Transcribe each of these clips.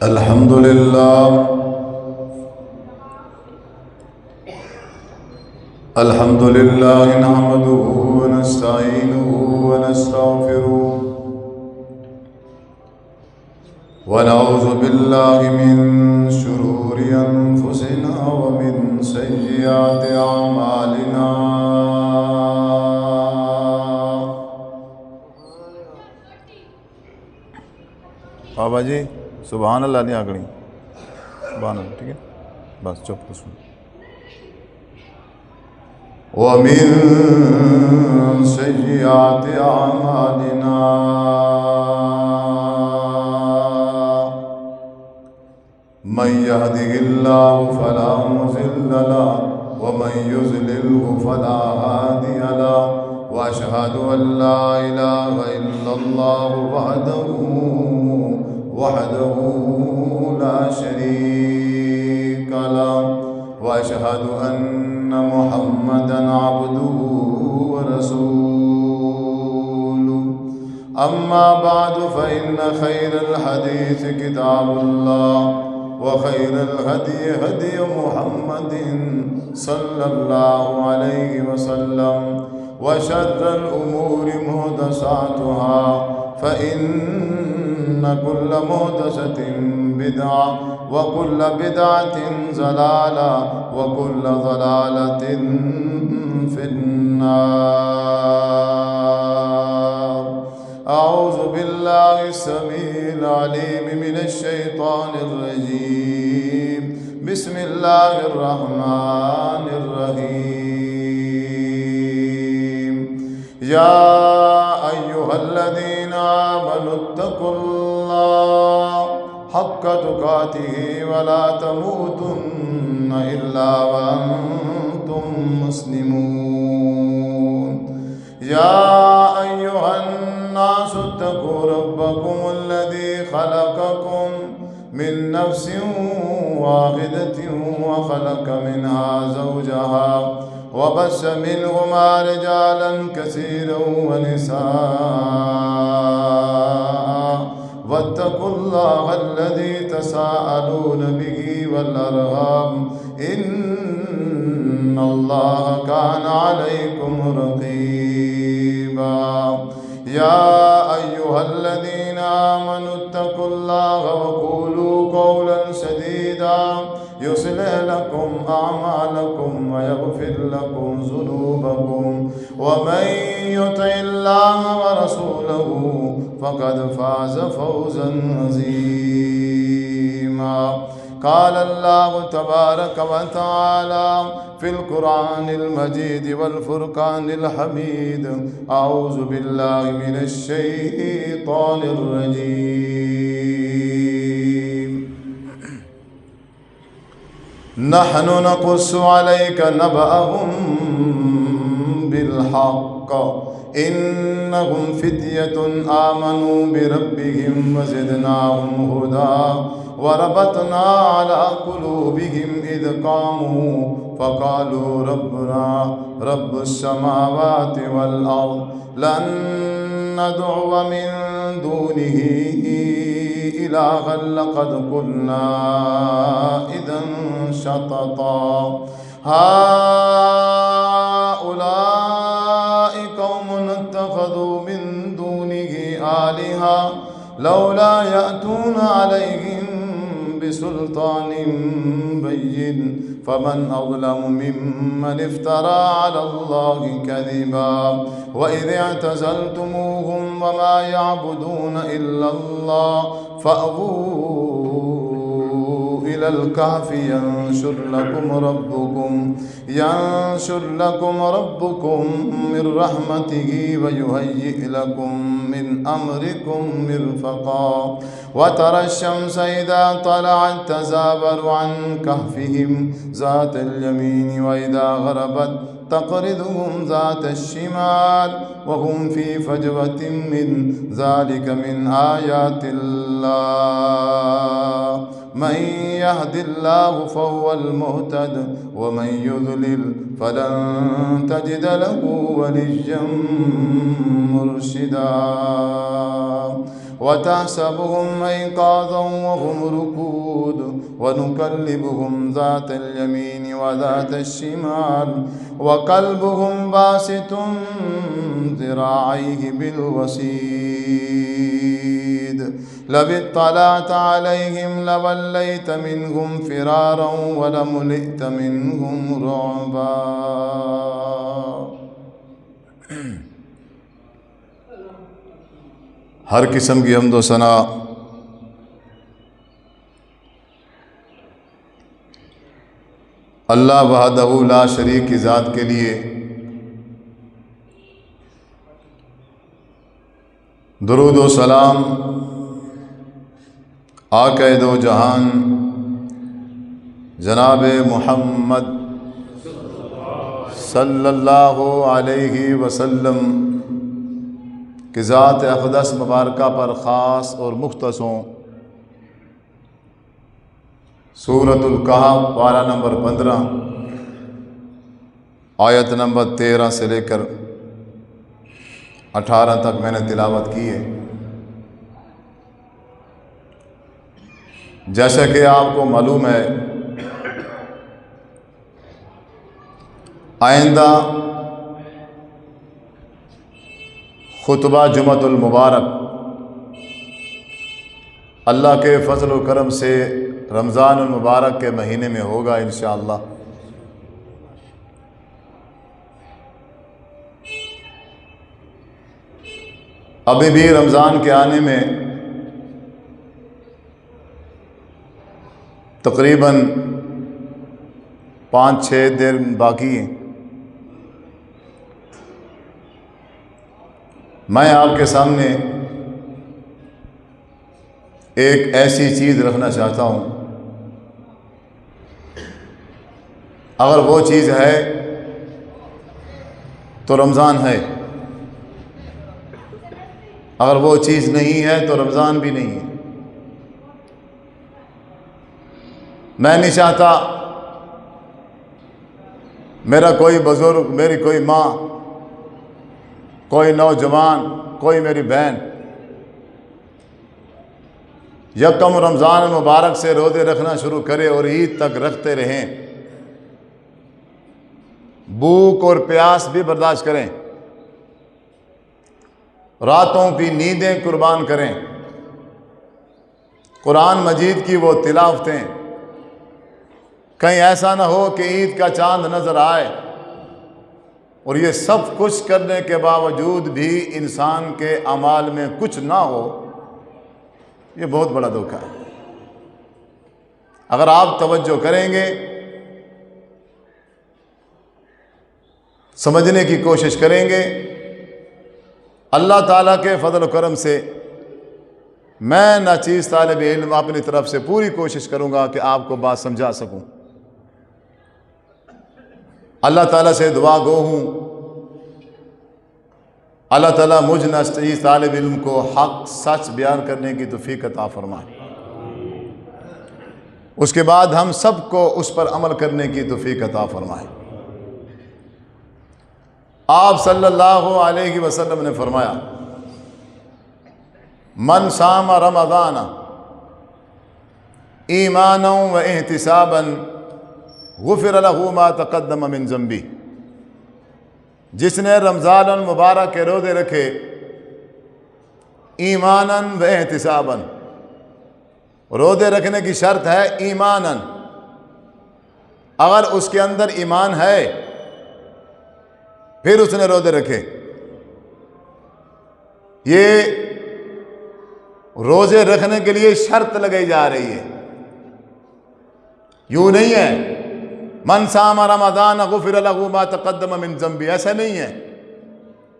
الحمد لله نحمده ونستعينه ونستغفره ونعوذ بالله من شرور أنفسنا ومن سيئات أعمالنا. بابا جی سبحان اللہ نہیں آگڑی سبحان اللہ، ٹھیک ہے بس چپ تو سن. ومن سيئات أعمالنا من يهده الله فلا مضل له ومن يضلله فلا هادي له وأشهد أن لا إله إلا الله وحده لا شريك له وأشهد أن محمدًا عبده ورسوله. أما بعد فإن خير الحديث كتاب الله وخير الهدي هدي محمد صلى الله عليه وسلم وشر الأمور محدثاتها فإن كل محدثة بدعة وكل بدعة ضلالة وكل ضلالة في النار. أعوذ بالله السميع العليم من الشيطان الرجيم. بسم الله الرحمن الرحيم. يا أيها الذين آمنوا اتقوا الله حق تقاته ولا تموتن إلا وأنتم مسلمون. يا أيها الناس اتقوا ربكم الذي خلقكم من نفس واحدة وخلق منها زوجها وبث منهما رجالا كثيرا ونساء واتقوا الله الذي تساءلون به والأرحام إن الله كان عليكم رقيبا. يا أيها الذين آمنوا اتقوا الله وقولوا قولا سديدا يصلح لكم أعمالكم ويغفر لكم ذنوبكم ومن يطع الله ورسوله فقد فاز فوزا عظيما. قال الله تبارك وتعالى في القرآن المجيد والفرقان الحميد. أعوذ بالله من الشيطان الرجيم. نحن نقص عليك نبأهم بالحق إنهم فتية آمنوا بربهم وزدناهم هدى وربطنا على قلوبهم إذ قاموا فقالوا ربنا رب السماوات والأرض لن ندعو من دونه إلها لقد قلنا إذا شططا. هؤلاء قوم اتخذوا من دونه آلهة لولا يأتون عليهم بسلطان بين فمن أظلم ممن افترى على الله كذبا. وإذ اعتزلتموهم وما يعبدون إلا الله فأووا إلى الكهف ينشر لكم ربكم من رحمته ويهيئ لكم من أمركم مرفقا. وترى الشمس إذا طلعت تزاور عن كهفهم ذات اليمين وإذا غربت تقرضهم ذات الشمال وهم في فجوة من ذلك من آيات الله. من يهد الله فهو المهتد ومن يضلل فلن تجد له وليا مرشدا. وتحسبهم أيقاظا وهم رقود ونقلبهم ذات اليمين وذات الشمال وقلبهم باسط ذراعيه بالوسيد لو اطلعت عليهم لوليت منهم فرارا ولملئت منهم رعبا۔ ہر قسم کی حمد و ثنا اللہ وحدہ لا شریک کی ذات کے لیے، درود و سلام آقا دو جہان جناب محمد صلی اللہ علیہ وسلم کہ ذات اقدس مبارکہ پر خاص اور مختص ہوں۔ سورۃ الکہف پارہ نمبر 15 آیت نمبر 13 سے لے کر 18 تک میں نے تلاوت کی ہے۔ جیسا کہ آپ کو معلوم ہے، آئندہ خطبہ جمعۃ المبارک اللہ کے فضل و کرم سے رمضان المبارک کے مہینے میں ہوگا انشاءاللہ۔ ابھی بھی رمضان کے آنے میں تقریباً 5-6 دن باقی ہیں۔ میں آپ کے سامنے ایک ایسی چیز رکھنا چاہتا ہوں، اگر وہ چیز ہے تو رمضان ہے، اگر وہ چیز نہیں ہے تو رمضان بھی نہیں ہے۔ میں نہیں چاہتا میرا کوئی بزرگ، میری کوئی ماں، کوئی نوجوان، کوئی میری بہن یکم رمضان المبارک سے روزے رکھنا شروع کرے اور عید تک رکھتے رہیں، بھوک اور پیاس بھی برداشت کریں، راتوں کی نیندیں قربان کریں، قرآن مجید کی وہ تلاوتیں، کہیں ایسا نہ ہو کہ عید کا چاند نظر آئے اور یہ سب کچھ کرنے کے باوجود بھی انسان کے اعمال میں کچھ نہ ہو، یہ بہت بڑا دھوکہ ہے۔ اگر آپ توجہ کریں گے، سمجھنے کی کوشش کریں گے، اللہ تعالیٰ کے فضل و کرم سے میں ناچیز طالب علم اپنی طرف سے پوری کوشش کروں گا کہ آپ کو بات سمجھا سکوں۔ اللہ تعالیٰ سے دعا گو ہوں، اللہ تعالیٰ مجھ ناچیز طالب علم کو حق سچ بیان کرنے کی توفیق عطا فرمائے، اس کے بعد ہم سب کو اس پر عمل کرنے کی توفیق عطا فرمائے۔ آپ صلی اللہ علیہ وسلم نے فرمایا، من صام رمضان ایمانا و احتسابا غفر له ما تقدم من ذنبه، جس نے رمضان المبارک کے روزے رکھے ایمانا و احتسابا، روزے رکھنے کی شرط ہے ایمانا، اگر اس کے اندر ایمان ہے پھر اس نے روزے رکھے۔ یہ روزے رکھنے کے لیے شرط لگائی جا رہی ہے، یوں نہیں ہے من صام رمضان غفر له ما تقدم من ذنبه، ایسا نہیں ہے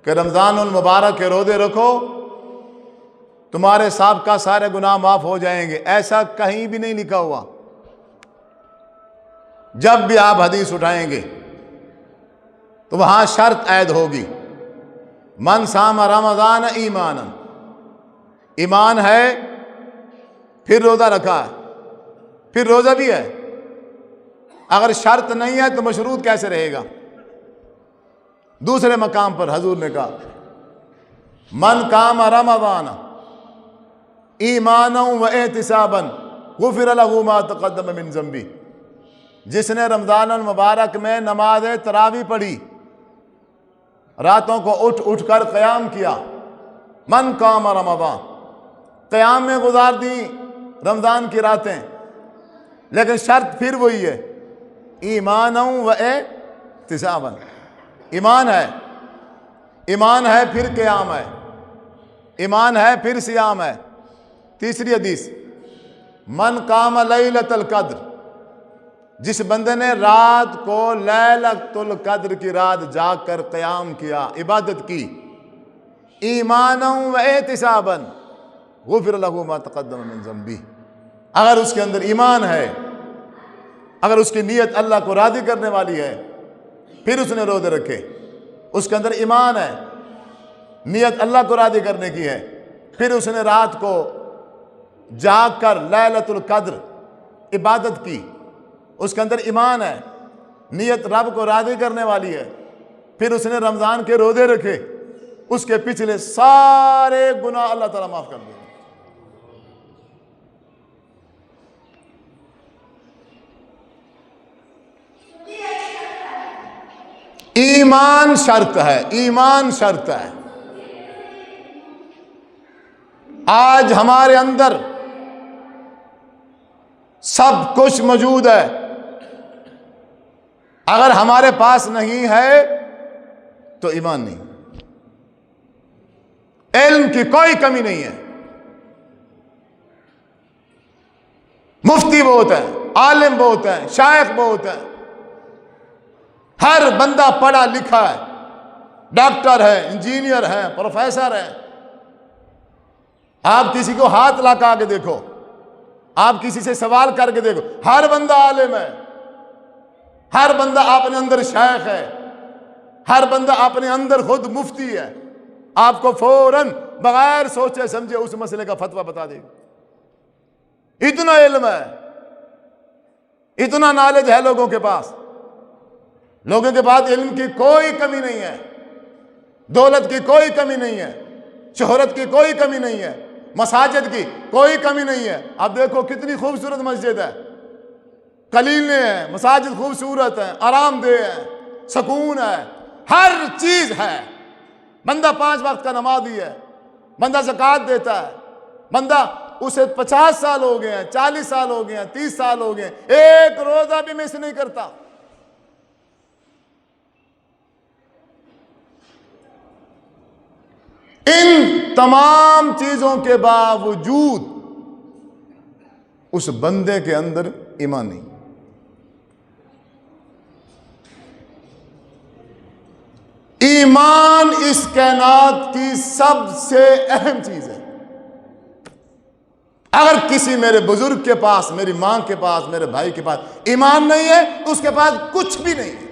کہ رمضان المبارک کے روزے رکھو تمہارے سابقہ سارے گناہ معاف ہو جائیں گے، ایسا کہیں بھی نہیں لکھا ہوا۔ جب بھی آپ حدیث اٹھائیں گے تو وہاں شرط عائد ہوگی، من صام رمضان ایمانا، ایمان ہے پھر روزہ رکھا ہے، پھر روزہ بھی ہے۔ اگر شرط نہیں ہے تو مشروط کیسے رہے گا؟ دوسرے مقام پر حضور نے کہا من قام رمضان، ایمانا و احتسابا غفر له ما تقدم من ذنبی، جس نے رمضان المبارک میں نماز تراویح پڑھی، راتوں کو اٹھ اٹھ کر قیام کیا، من قام رمضان، قیام میں گزار دی رمضان کی راتیں، لیکن شرط پھر وہی ہے، ایمانا و احتسابا، ایمان ہے پھر قیام ہے، ایمان ہے پھر صیام ہے۔ تیسری حدیث، من قام لیلۃ القدر، جس بندے نے رات کو لیلۃ القدر کی رات جاگ کر قیام کیا، عبادت کی، ایمانا و احتسابا غفر له ما تقدم من ذنبی، اگر اس کے اندر ایمان ہے، اگر اس کی نیت اللہ کو راضی کرنے والی ہے، پھر اس نے روزے رکھے، اس کے اندر ایمان ہے، نیت اللہ کو راضی کرنے کی ہے، پھر اس نے رات کو جاگ کر لیلۃ القدر عبادت کی، اس کے اندر ایمان ہے، نیت رب کو راضی کرنے والی ہے، پھر اس نے رمضان کے روزے رکھے، اس کے پچھلے سارے گناہ اللہ تعالیٰ معاف کر دیں۔ ایمان شرط ہے، ایمان شرط ہے۔ آج ہمارے اندر سب کچھ موجود ہے، اگر ہمارے پاس نہیں ہے تو ایمان نہیں۔ علم کی کوئی کمی نہیں ہے، مفتی بہت ہیں، عالم بہت ہیں، شائخ بہت ہیں، ہر بندہ پڑھا لکھا ہے، ڈاکٹر ہے، انجینئر ہے، پروفیسر ہے۔ آپ کسی کو ہاتھ لا کے دیکھو، آپ کسی سے سوال کر کے دیکھو، ہر بندہ عالم ہے، ہر بندہ اپنے اندر شیخ ہے، ہر بندہ اپنے اندر خود مفتی ہے، آپ کو فوراً بغیر سوچے سمجھے اس مسئلے کا فتویٰ بتا دے گا۔ اتنا علم ہے، اتنا نالج ہے لوگوں کے پاس، لوگوں کے پاس علم کی کوئی کمی نہیں ہے، دولت کی کوئی کمی نہیں ہے، شہرت کی کوئی کمی نہیں ہے، مساجد کی کوئی کمی نہیں ہے۔ اب دیکھو کتنی خوبصورت مسجد ہے، قلیلیں ہیں، مساجد خوبصورت ہیں، آرام دہ ہیں، سکون ہے، ہر چیز ہے۔ بندہ 5 وقت کا نمازی ہے، بندہ زکوٰۃ دیتا ہے، بندہ اسے 50 سال ہو گئے ہیں، 40 سال ہو گئے ہیں، 30 سال ہو گئے ہیں، ایک روزہ بھی مس نہیں کرتا۔ ان تمام چیزوں کے باوجود اس بندے کے اندر ایمان نہیں۔ ایمان اس کائنات کی سب سے اہم چیز ہے۔ اگر کسی میرے بزرگ کے پاس، میری ماں کے پاس، میرے بھائی کے پاس ایمان نہیں ہے تو اس کے پاس کچھ بھی نہیں ہے۔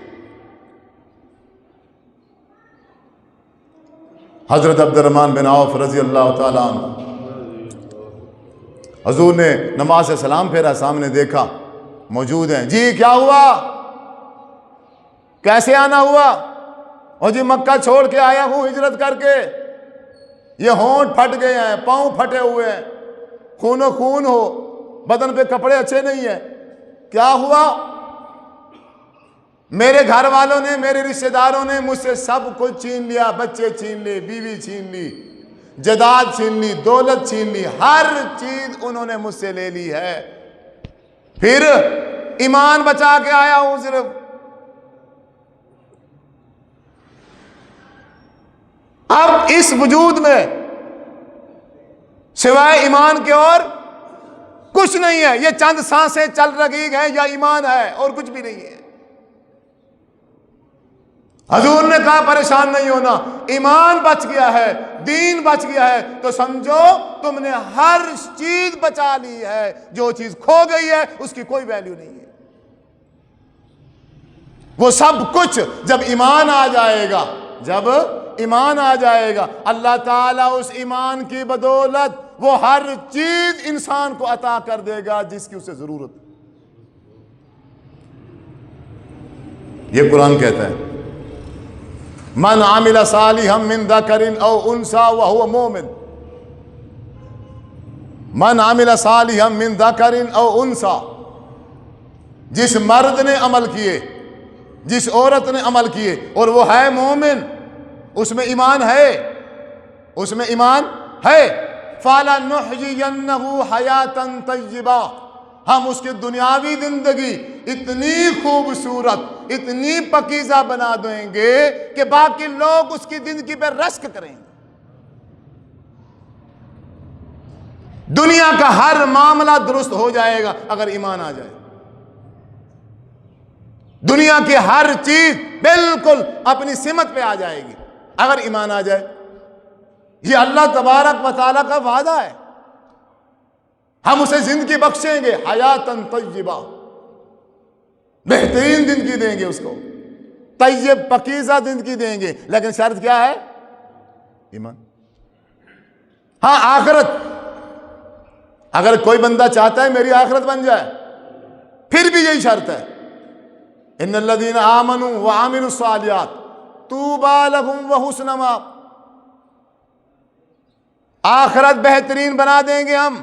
حضرت عبد الرحمن بن عوف رضی اللہ تعالیٰ عنہ، حضور نے نماز سے سلام پھیرا، سامنے دیکھا موجود ہیں، جی کیا ہوا، کیسے آنا ہوا؟ اور جی مکہ چھوڑ کے آیا ہوں ہجرت کر کے، یہ ہونٹ پھٹ گئے ہیں، پاؤں پھٹے ہوئے ہیں، خون و خون ہو، بدن پہ کپڑے اچھے نہیں ہیں، کیا ہوا؟ میرے گھر والوں نے، میرے رشتہ داروں نے مجھ سے سب کچھ چھین لیا، بچے چھین لی، بیوی چھین لی، جائیداد چھین لی، دولت چھین لی، ہر چیز انہوں نے مجھ سے لے لی ہے، پھر ایمان بچا کے آیا ہوں صرف۔ اب اس وجود میں سوائے ایمان کے اور کچھ نہیں ہے، یہ چند سانسیں چل رہی ہیں یا ایمان ہے، اور کچھ بھی نہیں ہے۔ حضور نے کہا پریشان نہیں ہونا، ایمان بچ گیا ہے، دین بچ گیا ہے تو سمجھو تم نے ہر چیز بچا لی ہے، جو چیز کھو گئی ہے اس کی کوئی ویلیو نہیں ہے۔ وہ سب کچھ جب ایمان آ جائے گا، جب ایمان آ جائے گا، اللہ تعالیٰ اس ایمان کی بدولت وہ ہر چیز انسان کو عطا کر دے گا جس کی اسے ضرورت ہے۔ یہ قرآن کہتا ہے، من عمل صالحا من ذکر او انثى وهو مؤمن، من عمل صالحا من ذکر او انثی، جس مرد نے عمل کیے، جس عورت نے عمل کیے اور وہ ہے مومن، اس میں ایمان ہے، اس میں ایمان ہے، فَلَنُحْيِيَنَّهُ حَيَاةً طَيِّبَةً، ہم اس کی دنیاوی زندگی اتنی خوبصورت، اتنی پاکیزہ بنا دیں گے کہ باقی لوگ اس کی زندگی پہ رشک کریں گے۔ دنیا کا ہر معاملہ درست ہو جائے گا اگر ایمان آ جائے، دنیا کی ہر چیز بالکل اپنی سمت پہ آ جائے گی اگر ایمان آ جائے۔ یہ اللہ تبارک و تعالیٰ کا وعدہ ہے، ہم اسے زندگی بخشیں گے، حیاتاً طیبہ، بہترین زندگی دیں گے اس کو، طیب پاکیزہ زندگی دیں گے، لیکن شرط کیا ہے؟ ایمان۔ ہاں آخرت، اگر کوئی بندہ چاہتا ہے میری آخرت بن جائے، پھر بھی یہی شرط ہے، ان الذین آمنوا وعملوا الصالحات طوبی لہم وحسن مآب، آخرت بہترین بنا دیں گے ہم،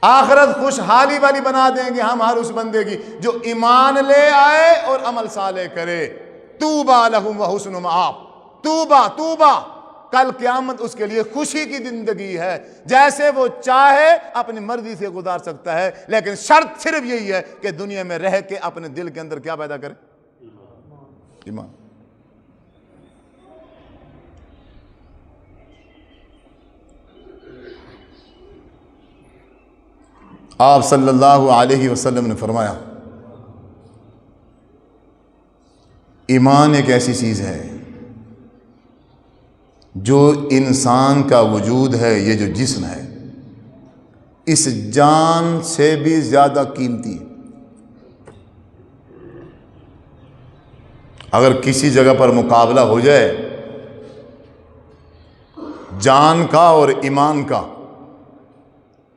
آخرت خوشحالی والی بنا دیں گے ہم ہر اس بندے کی جو ایمان لے آئے اور عمل صالح کرے۔ طوبی لہم وحسن مآب، طوبی، طوبی، کل قیامت اس کے لیے خوشی کی زندگی ہے، جیسے وہ چاہے اپنی مرضی سے گزار سکتا ہے، لیکن شرط صرف یہی ہے کہ دنیا میں رہ کے اپنے دل کے اندر کیا پیدا کرے؟ ایمان۔ آپ صلی اللہ علیہ وسلم نے فرمایا، ایمان ایک ایسی چیز ہے جو انسان کا وجود ہے، یہ جو جسم ہے، اس جان سے بھی زیادہ قیمتی ہے۔ اگر کسی جگہ پر مقابلہ ہو جائے جان کا اور ایمان کا،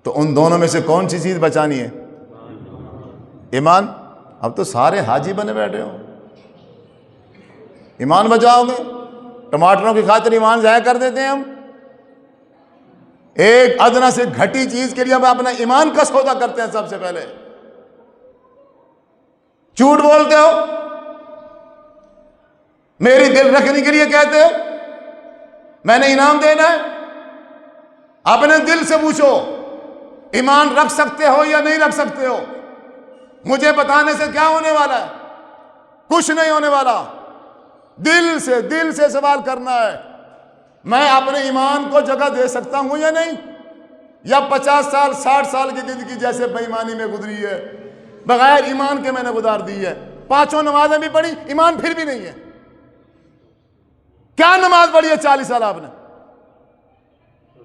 تو ان دونوں میں سے کون سی چیز بچانی ہے؟ ایمان۔ اب تو سارے حاجی بنے بیٹھے ہو، ایمان بچاؤ گے؟ ٹماٹروں کی خاطر ایمان ضائع کر دیتے ہیں ہم، ایک ادنا سے گھٹی چیز کے لیے ہم اپنا ایمان کا سودا کرتے ہیں۔ سب سے پہلے جھوٹ بولتے ہو، میری دل رکھنے کے لیے کہتے ہو میں نے انعام دینا ہے، اپنے دل سے پوچھو ایمان رکھ سکتے ہو یا نہیں رکھ سکتے ہو؟ مجھے بتانے سے کیا ہونے والا ہے؟ کچھ نہیں ہونے والا، دل سے سوال کرنا ہے، میں اپنے ایمان کو جگہ دے سکتا ہوں یا نہیں؟ یا 50 سال 60 سال کی زندگی جیسے بے ایمانی میں گزری ہے، بغیر ایمان کے میں نے گزار دی ہے، 5 نمازیں بھی پڑھی، ایمان پھر بھی نہیں ہے۔ کیا نماز پڑھی ہے 40 سال آپ نے؟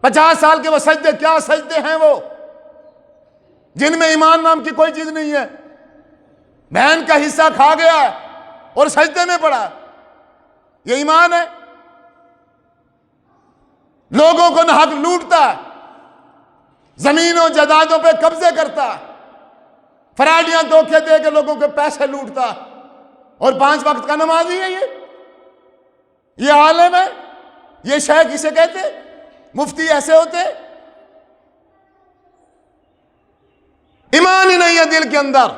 50 سال کے وہ سجدے، کیا سجدے ہیں وہ جن میں ایمان نام کی کوئی چیز نہیں ہے؟ بہن کا حصہ کھا گیا ہے اور سجدے میں پڑا ہے، یہ ایمان ہے؟ لوگوں کو ناحق لوٹتا ہے، زمینوں جائیدادوں پہ قبضے کرتا ہے، فراڈیاں دھوکے دے کے لوگوں کے پیسے لوٹتا ہے، اور 5 وقت کا نمازی ہے یہ عالم ہے، یہ شیخ کسے کہتے؟ مفتی ایسے ہوتے؟ ایمان ہی نہیں ہے دل کے اندر۔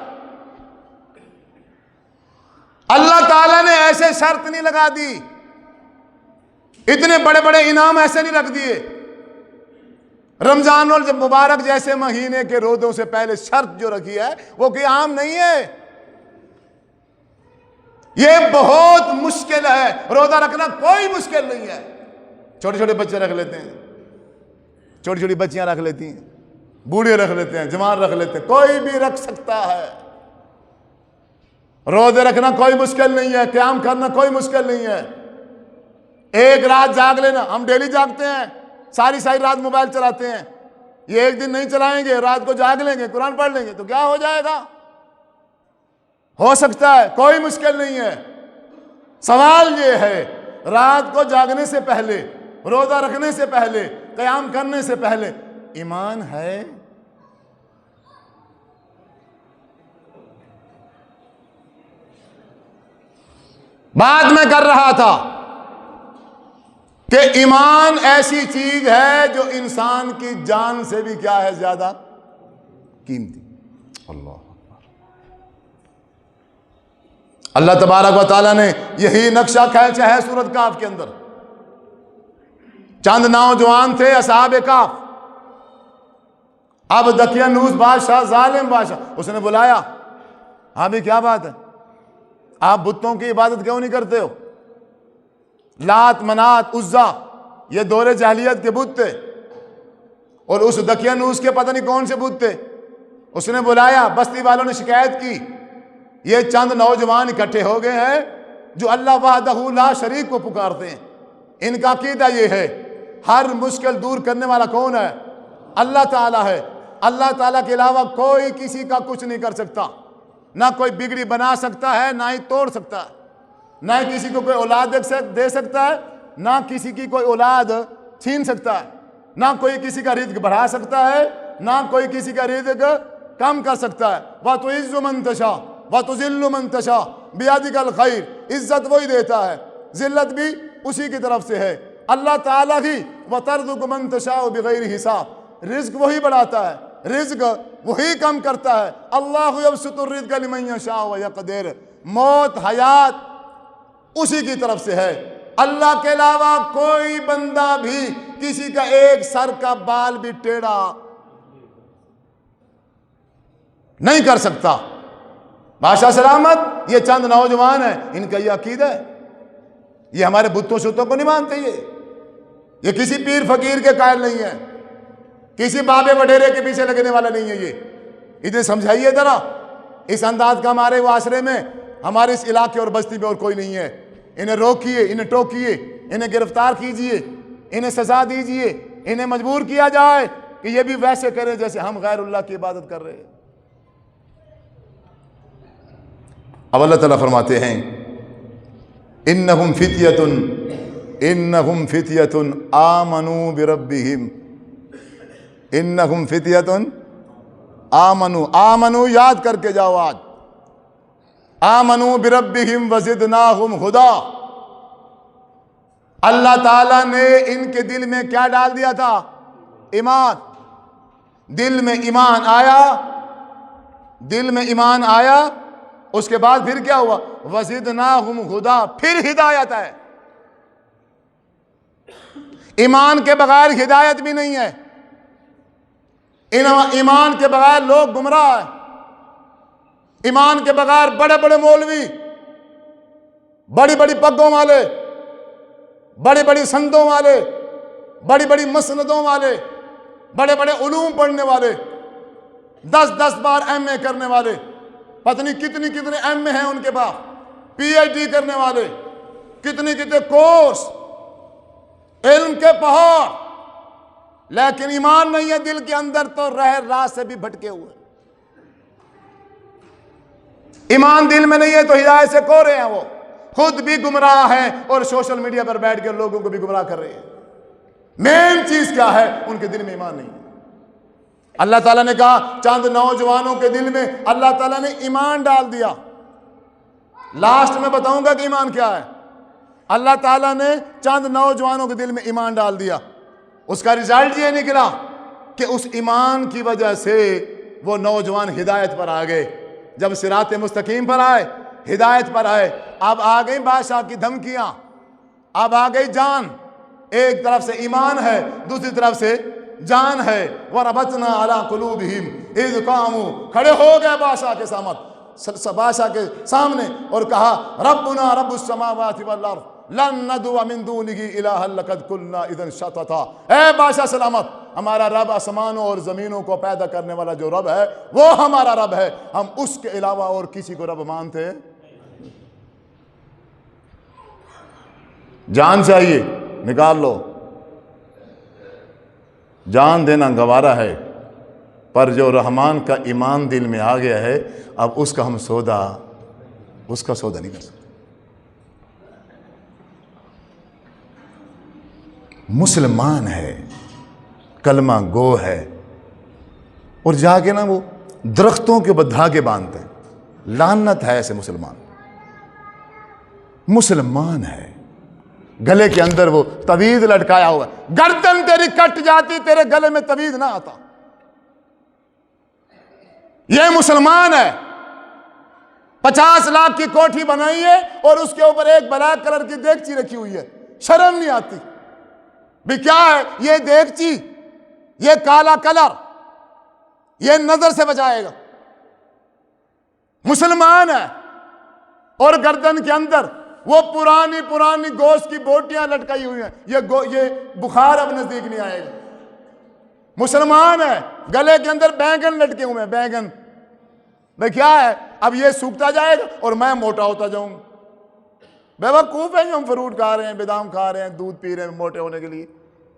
اللہ تعالیٰ نے ایسے شرط نہیں لگا دی، اتنے بڑے بڑے انعام ایسے نہیں رکھ دیے۔ رمضان المبارک جیسے مہینے کے روزوں سے پہلے شرط جو رکھی ہے وہ کوئی عام نہیں ہے، یہ بہت مشکل ہے۔ روزہ رکھنا کوئی مشکل نہیں ہے، چھوٹے چھوٹے بچے رکھ لیتے ہیں، چھوٹی چھوٹی بچیاں رکھ لیتی ہیں، بوڑھے رکھ لیتے ہیں، جوان رکھ لیتے ہیں، کوئی بھی رکھ سکتا ہے۔ روزے رکھنا کوئی مشکل نہیں ہے، قیام کرنا کوئی مشکل نہیں ہے۔ ایک رات جاگ لینا، ہم ڈیلی جاگتے ہیں، ساری رات موبائل چلاتے ہیں، یہ ایک دن نہیں چلائیں گے، رات کو جاگ لیں گے، قرآن پڑھ لیں گے تو کیا ہو جائے گا؟ ہو سکتا ہے، کوئی مشکل نہیں ہے۔ سوال یہ ہے رات کو جاگنے سے پہلے، روزہ رکھنے سے پہلے، قیام کرنے سے پہلے ایمان ہے؟ بات میں کر رہا تھا کہ ایمان ایسی چیز ہے جو انسان کی جان سے بھی کیا ہے زیادہ قیمتی. اللہ اللہ تبارک و تعالیٰ نے یہی نقشہ کھینچا ہے سورۃ کہف کے اندر. چند نوجوان تھے اصحاب کہف. اب دقیانوس بادشاہ، ظالم بادشاہ، اس نے بلایا، ہاں بھی کیا بات ہے، آپ بتوں کی عبادت کیوں نہیں کرتے ہو؟ لات، منات، عزا، یہ دور جاہلیت کے بت تھے، اور اس دقیانوس کے پتہ نہیں کون سے بت تھے. اس نے بلایا، بستی والوں نے شکایت کی، یہ چند نوجوان اکٹھے ہو گئے ہیں جو اللہ وحدہ لا شریک کو پکارتے ہیں. ان کا عقیدہ یہ ہے ہر مشکل دور کرنے والا کون ہے؟ اللہ تعالیٰ ہے. اللہ تعالیٰ کے علاوہ کوئی کسی کا کچھ نہیں کر سکتا. نہ کوئی بگڑی بنا سکتا ہے، نہ ہی توڑ سکتا ہے. نہ کسی کو کوئی اولاد دے سکتا ہے، نہ کسی کی کوئی اولاد چھین سکتا ہے. نہ کوئی کسی کا رزق بڑھا سکتا ہے، نہ کوئی کسی کا رزق کم کر سکتا ہے. وَتُعِزُّ مَن تَشَاءُ وَتُذِلُّ مَن تَشَاءُ بِيَدِكَ الْخَيْرُ. عزت وہی دیتا ہے، ذلت بھی اسی کی طرف سے ہے. اللہ تعالیٰ ہی وَتَرْزُقُ مَن تَشَاءُ بِغَيْرِ حساب. رزق وہی بڑھاتا ہے، رزق وہی کم کرتا ہے. اللہ یبسط الرزق لمن یشاء ویقدر. موت حیات اسی کی طرف سے ہے. اللہ کے علاوہ کوئی بندہ بھی کسی کا ایک سر کا بال بھی ٹیڑھا نہیں کر سکتا. بادشاہ سلامت، یہ چند نوجوان ہیں، ان کا یہ عقیدہ ہے. یہ ہمارے بتوں شتوں کو نہیں مانتے. یہ کسی پیر فقیر کے قائل نہیں ہے، کسی بابے وڈیرے کے پیچھے لگنے والا نہیں ہے. یہ ادھر سمجھائیے ذرا. اس انداز کا ہمارے معاشرے میں، ہمارے اس علاقے اور بستی میں اور کوئی نہیں ہے. انہیں روکیے، انہیں ٹوکیے، انہیں گرفتار کیجئے، انہیں سزا دیجئے، انہیں مجبور کیا جائے کہ یہ بھی ویسے کریں جیسے ہم غیر اللہ کی عبادت کر رہے ہیں. اب اللہ تعالیٰ فرماتے ہیں انہم فتیۃ آمنوا بربہم. انہم فتیۃ آمنوا یاد کر کے جاؤ آج. آمنوا بربہم وزدناہم ہدا. اللہ تعالیٰ نے ان کے دل میں کیا ڈال دیا تھا؟ ایمان. دل میں ایمان آیا، دل میں ایمان آیا. اس کے بعد پھر کیا ہوا؟ وزدناہم ہدا، پھر ہدایت ہے. ایمان کے بغیر ہدایت بھی نہیں ہے. ایمان کے بغیر لوگ گمراہ ہیں. ایمان کے بغیر بڑے بڑے مولوی، بڑی بڑی پگوں والے، بڑی بڑی سندوں والے، بڑی بڑی مسندوں والے، بڑے بڑے علوم پڑھنے والے، 10 بار ایم اے کرنے والے، پتہ نہیں کتنے ایم اے ہیں ان کے پاس، پی ایچ ڈی کرنے والے، کتنے کورس، علم کے پہاڑ، لیکن ایمان نہیں ہے دل کے اندر تو راہ سے بھی بھٹکے ہوئے. ایمان دل میں نہیں ہے تو ہدایت سے کوڑے ہیں. وہ خود بھی گمراہ ہیں اور سوشل میڈیا پر بیٹھ کر لوگوں کو بھی گمراہ کر رہے ہیں. مین چیز کیا ہے؟ ان کے دل میں ایمان نہیں ہے. اللہ تعالیٰ نے کہا چند نوجوانوں کے دل میں اللہ تعالیٰ نے ایمان ڈال دیا. لاسٹ میں بتاؤں گا کہ ایمان کیا ہے. اللہ تعالیٰ نے چند نوجوانوں کے دل میں ایمان ڈال دیا. اس کا رزلٹ یہ نکلا کہ اس ایمان کی وجہ سے وہ نوجوان ہدایت پر آ گئے. جب صراط مستقیم پر آئے، ہدایت پر آئے، اب آ گئی بادشاہ کی دھمکیاں، اب آ گئی جان. ایک طرف سے ایمان ہے، دوسری طرف سے جان ہے. وَرَبَطْنَا عَلَىٰ قُلُوبِهِمْ إِذْ قَامُوا. کھڑے ہو گئے بادشاہ کے بادشاہ کے سامنے اور کہا ربنا رب السماوات والارض لن ندعو من دونه الہا لقد قلنا اذا شططا. اے بادشاہ سلامت، ہمارا رب آسمانوں اور زمینوں کو پیدا کرنے والا جو رب ہے وہ ہمارا رب ہے، ہم اس کے علاوہ اور کسی کو رب مانتے ہیں؟ جان چاہیے نکال لو. جان دینا گوارا ہے، پر جو رحمان کا ایمان دل میں آ گیا ہے اب اس کا سودا نہیں کر سکتے. مسلمان ہے، کلمہ گو ہے، اور جا کے نا وہ درختوں کے دھاگے باندھتے ہیں. لعنت ہے ایسے مسلمان. مسلمان ہے، گلے کے اندر وہ توید لٹکایا ہوا ہے، گردن تیری کٹ جاتی تیرے گلے میں توید نہ آتا۔ یہ مسلمان ہے، 50 لاکھ کی کوٹھی بنائی ہے اور اس کے اوپر ایک بلیک کلر کی دیگچی رکھی ہوئی ہے، شرم نہیں آتی بھی کیا ہے یہ دیگچی، یہ کالا کلر، یہ نظر سے بچائے گا۔ مسلمان ہے اور گردن کے اندر وہ پرانی گوشت کی بوٹیاں لٹکائی ہوئی ہیں، یہ بخار اب نزدیک نہیں آئے گا۔ مسلمان ہے، گلے کے اندر بینگن لٹکے ہوئے ہیں، بینگن بھئی کیا ہے اب یہ سوکھتا جائے گا اور میں موٹا ہوتا جاؤں گا۔ بے وقوف ہے جو ہم فروٹ کھا رہے ہیں، بادام کھا رہے ہیں، دودھ پی رہے ہیں موٹے ہونے کے لیے،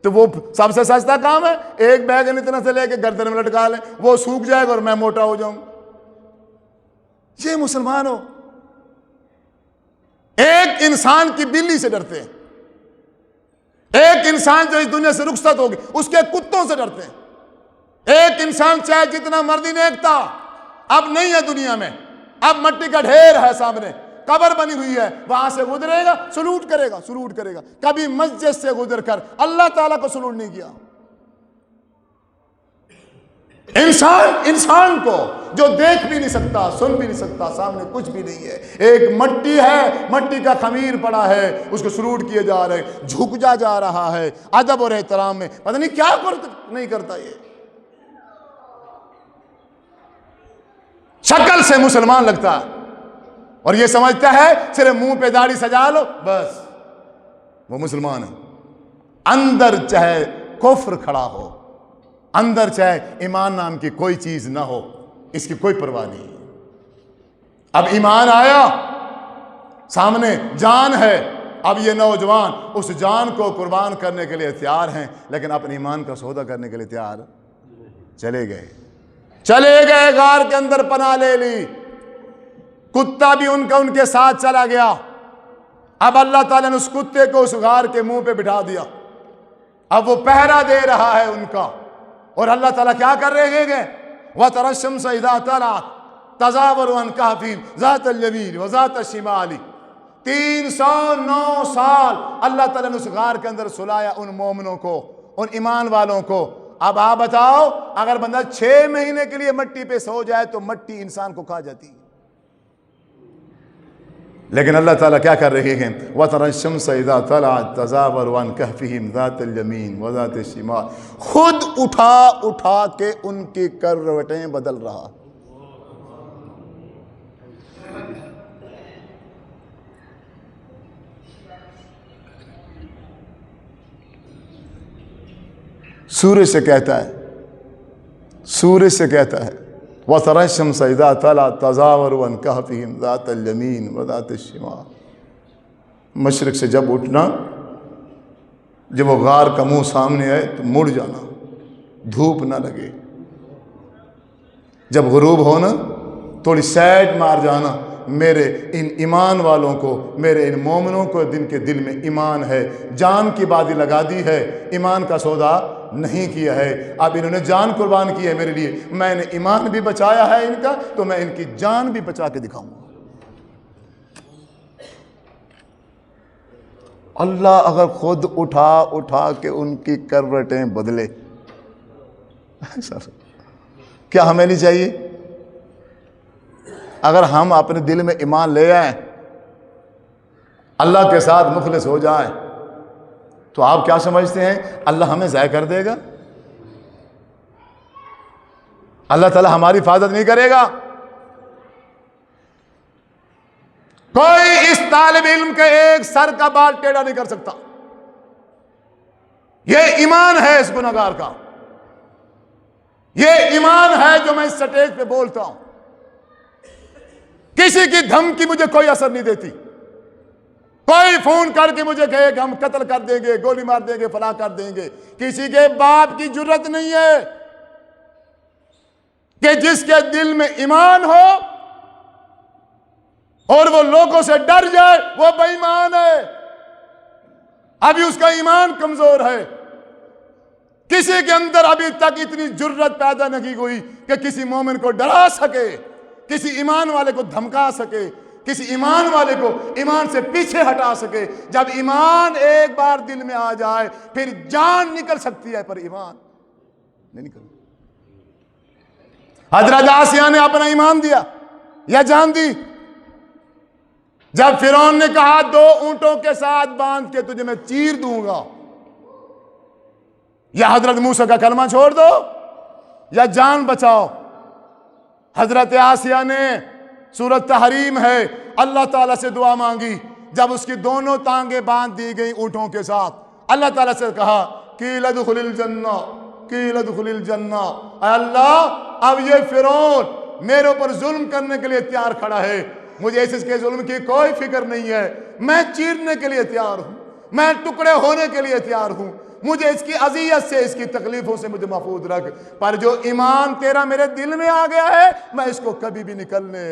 تو وہ سب سے سستا کام ہے، ایک بینگن اتنا سے لے کے گردن میں لٹکا لیں، وہ سوکھ جائے گا اور میں موٹا ہو جاؤں۔ یہ مسلمان ہو؟ ایک انسان کی بلی سے ڈرتے ہیں، ایک انسان جو اس دنیا سے رخصت ہوگی اس کے کتوں سے ڈرتے ہیں۔ ایک انسان چاہے جتنا مرضی نیک تھا، اب نہیں ہے دنیا میں، اب مٹی کا ڈھیر ہے سامنے، قبر بنی ہوئی ہے، وہاں سے گزرے گا سلوٹ کرے گا۔ کبھی مسجد سے گزر کر اللہ تعالیٰ کو سلوٹ نہیں کیا۔ انسان کو جو دیکھ بھی نہیں سکتا، سن بھی نہیں سکتا، سامنے کچھ بھی نہیں ہے، ایک مٹی ہے، مٹی کا خمیر پڑا ہے، اس کو سلوٹ کیے جا رہے ہیں، جھک جا رہا ہے ادب اور احترام میں، پتہ نہیں کیا نہیں کرتا۔ یہ شکل سے مسلمان لگتا ہے اور یہ سمجھتا ہے صرف منہ پہ داڑھی سجا لو بس وہ مسلمان ہے۔ اندر چاہے کفر کھڑا ہو، اندر چاہے ایمان نام کی کوئی چیز نہ ہو، اس کی کوئی پرواہ نہیں۔ اب ایمان آیا سامنے، جان ہے، اب یہ نوجوان اس جان کو قربان کرنے کے لیے تیار ہیں، لیکن اپنے ایمان کا سودا کرنے کے لیے تیار چلے گئے، غار کے اندر پناہ لے لی، کتا بھی ان کے ساتھ چلا گیا۔ اب اللہ تعالیٰ نے اس کتے کو اس غار کے منہ پہ بٹھا دیا، اب وہ پہرا دے رہا ہے ان کا، اور اللہ تعالیٰ کیا کر رہے ہیں؟ وَتَرَى الشَّمْسَ إِذَا طَلَعَتْ تَزَاوَرُ عَنْ كَهْفِهِمْ ذَاتَ الْيَمِينِ وَذَاتَ الشِّمَالِ۔ 309 سال اللہ تعالیٰ نے اس غار کے اندر سلایا ان مومنوں کو، ان ایمان والوں کو۔ اب آپ بتاؤ اگر بندہ 6 مہینے کے لیے مٹی پہ سو جائے تو مٹی انسان کو کھا جاتی ہے، لیکن اللہ تعالیٰ کیا کر رہے ہیں؟ وَتَرَى الشَّمْسَ إِذَا طَلَعَتْ تَزَاوَرُ عَنْ كَهْفِهِمْ ذَاتَ الْيَمِينِ وَذَاتِ الشِّمَالِ، خود اٹھا کے ان کی کروٹیں بدل رہا۔ سورج سے کہتا ہے وَتَرَى الشَّمْسَ إِذَا طَلَعَتْ تَزَاوَرُ عَنْ كَهْفِهِمْ ذَاتَ الْيَمِينِ وَذَاتِ الشِّمَالِ۔ مشرق سے جب اٹھنا، جب وہ غار کا منہ سامنے آئے تو مڑ جانا، دھوپ نہ لگے، جب غروب ہونا تھوڑی سائڈ مار جانا۔ میرے ان ایمان والوں کو، میرے ان مومنوں کو جن کے دل میں ایمان ہے، جان کی بازی لگا دی ہے، ایمان کا سودا نہیں کیا ہے، اب انہوں نے جان قربان کی ہے میرے لیے، میں نے ایمان بھی بچایا ہے ان کا، تو میں ان کی جان بھی بچا کے دکھاؤں گا۔ اللہ اگر خود اٹھا کے ان کی کروٹیں بدلے، کیا ہمیں نہیں چاہیے؟ اگر ہم اپنے دل میں ایمان لے آئیں، اللہ کے ساتھ مخلص ہو جائیں، تو آپ کیا سمجھتے ہیں اللہ ہمیں ضائع کر دے گا؟ اللہ تعالیٰ ہماری حفاظت نہیں کرے گا؟ کوئی اس طالب علم کے ایک سر کا بال ٹیڑھا نہیں کر سکتا۔ یہ ایمان ہے اس گنہگار کا، یہ ایمان ہے جو میں اس سٹیج پہ بولتا ہوں۔ کسی کی دھمکی مجھے کوئی اثر نہیں دیتی، کوئی فون کر کے مجھے کہے کہ ہم قتل کر دیں گے، گولی مار دیں گے، فلاں کر دیں گے، کسی کے باپ کی جرت نہیں ہے کہ جس کے دل میں ایمان ہو اور وہ لوگوں سے ڈر جائے، وہ بے ایمان ہے، ابھی اس کا ایمان کمزور ہے۔ کسی کے اندر ابھی تک اتنی جرت پیدا نہیں ہوئی کہ کسی مومن کو ڈرا سکے، کسی ایمان والے کو دھمکا سکے، کسی ایمان والے کو ایمان سے پیچھے ہٹا سکے. جب ایمان ایک بار دل میں آ جائے پھر جان نکل سکتی ہے پر ایمان نہیں نکل. حضرت آسیہ نے اپنا ایمان دیا یا جان دی. جب فرعون نے کہا 2 اونٹوں کے ساتھ باندھ کے تجھے میں چیر دوں گا، یا حضرت موسیٰ کا کلمہ چھوڑ دو یا جان بچاؤ. حضرت آسیہ نے سورۃ تحریم ہے اللہ تعالیٰ سے دعا مانگی. جب اس کی دونوں ٹانگیں باندھ دی گئی اونٹوں کے ساتھ، اللہ تعالیٰ سے کہا قیل ادخل الجنہ، قیل ادخل الجنہ. اے اللہ اب یہ فرعون میرے اوپر ظلم کرنے کے لیے تیار کھڑا ہے، مجھے اس کے ظلم کی کوئی فکر نہیں ہے. میں چیرنے کے لیے تیار ہوں، میں ٹکڑے ہونے کے لیے تیار ہوں. مجھے اس کی اذیت سے، اس کی تکلیفوں سے مجھے محفوظ رکھ. پر جو ایمان تیرا میرے دل میں آ گیا ہے میں اس کو کبھی بھی نکلنے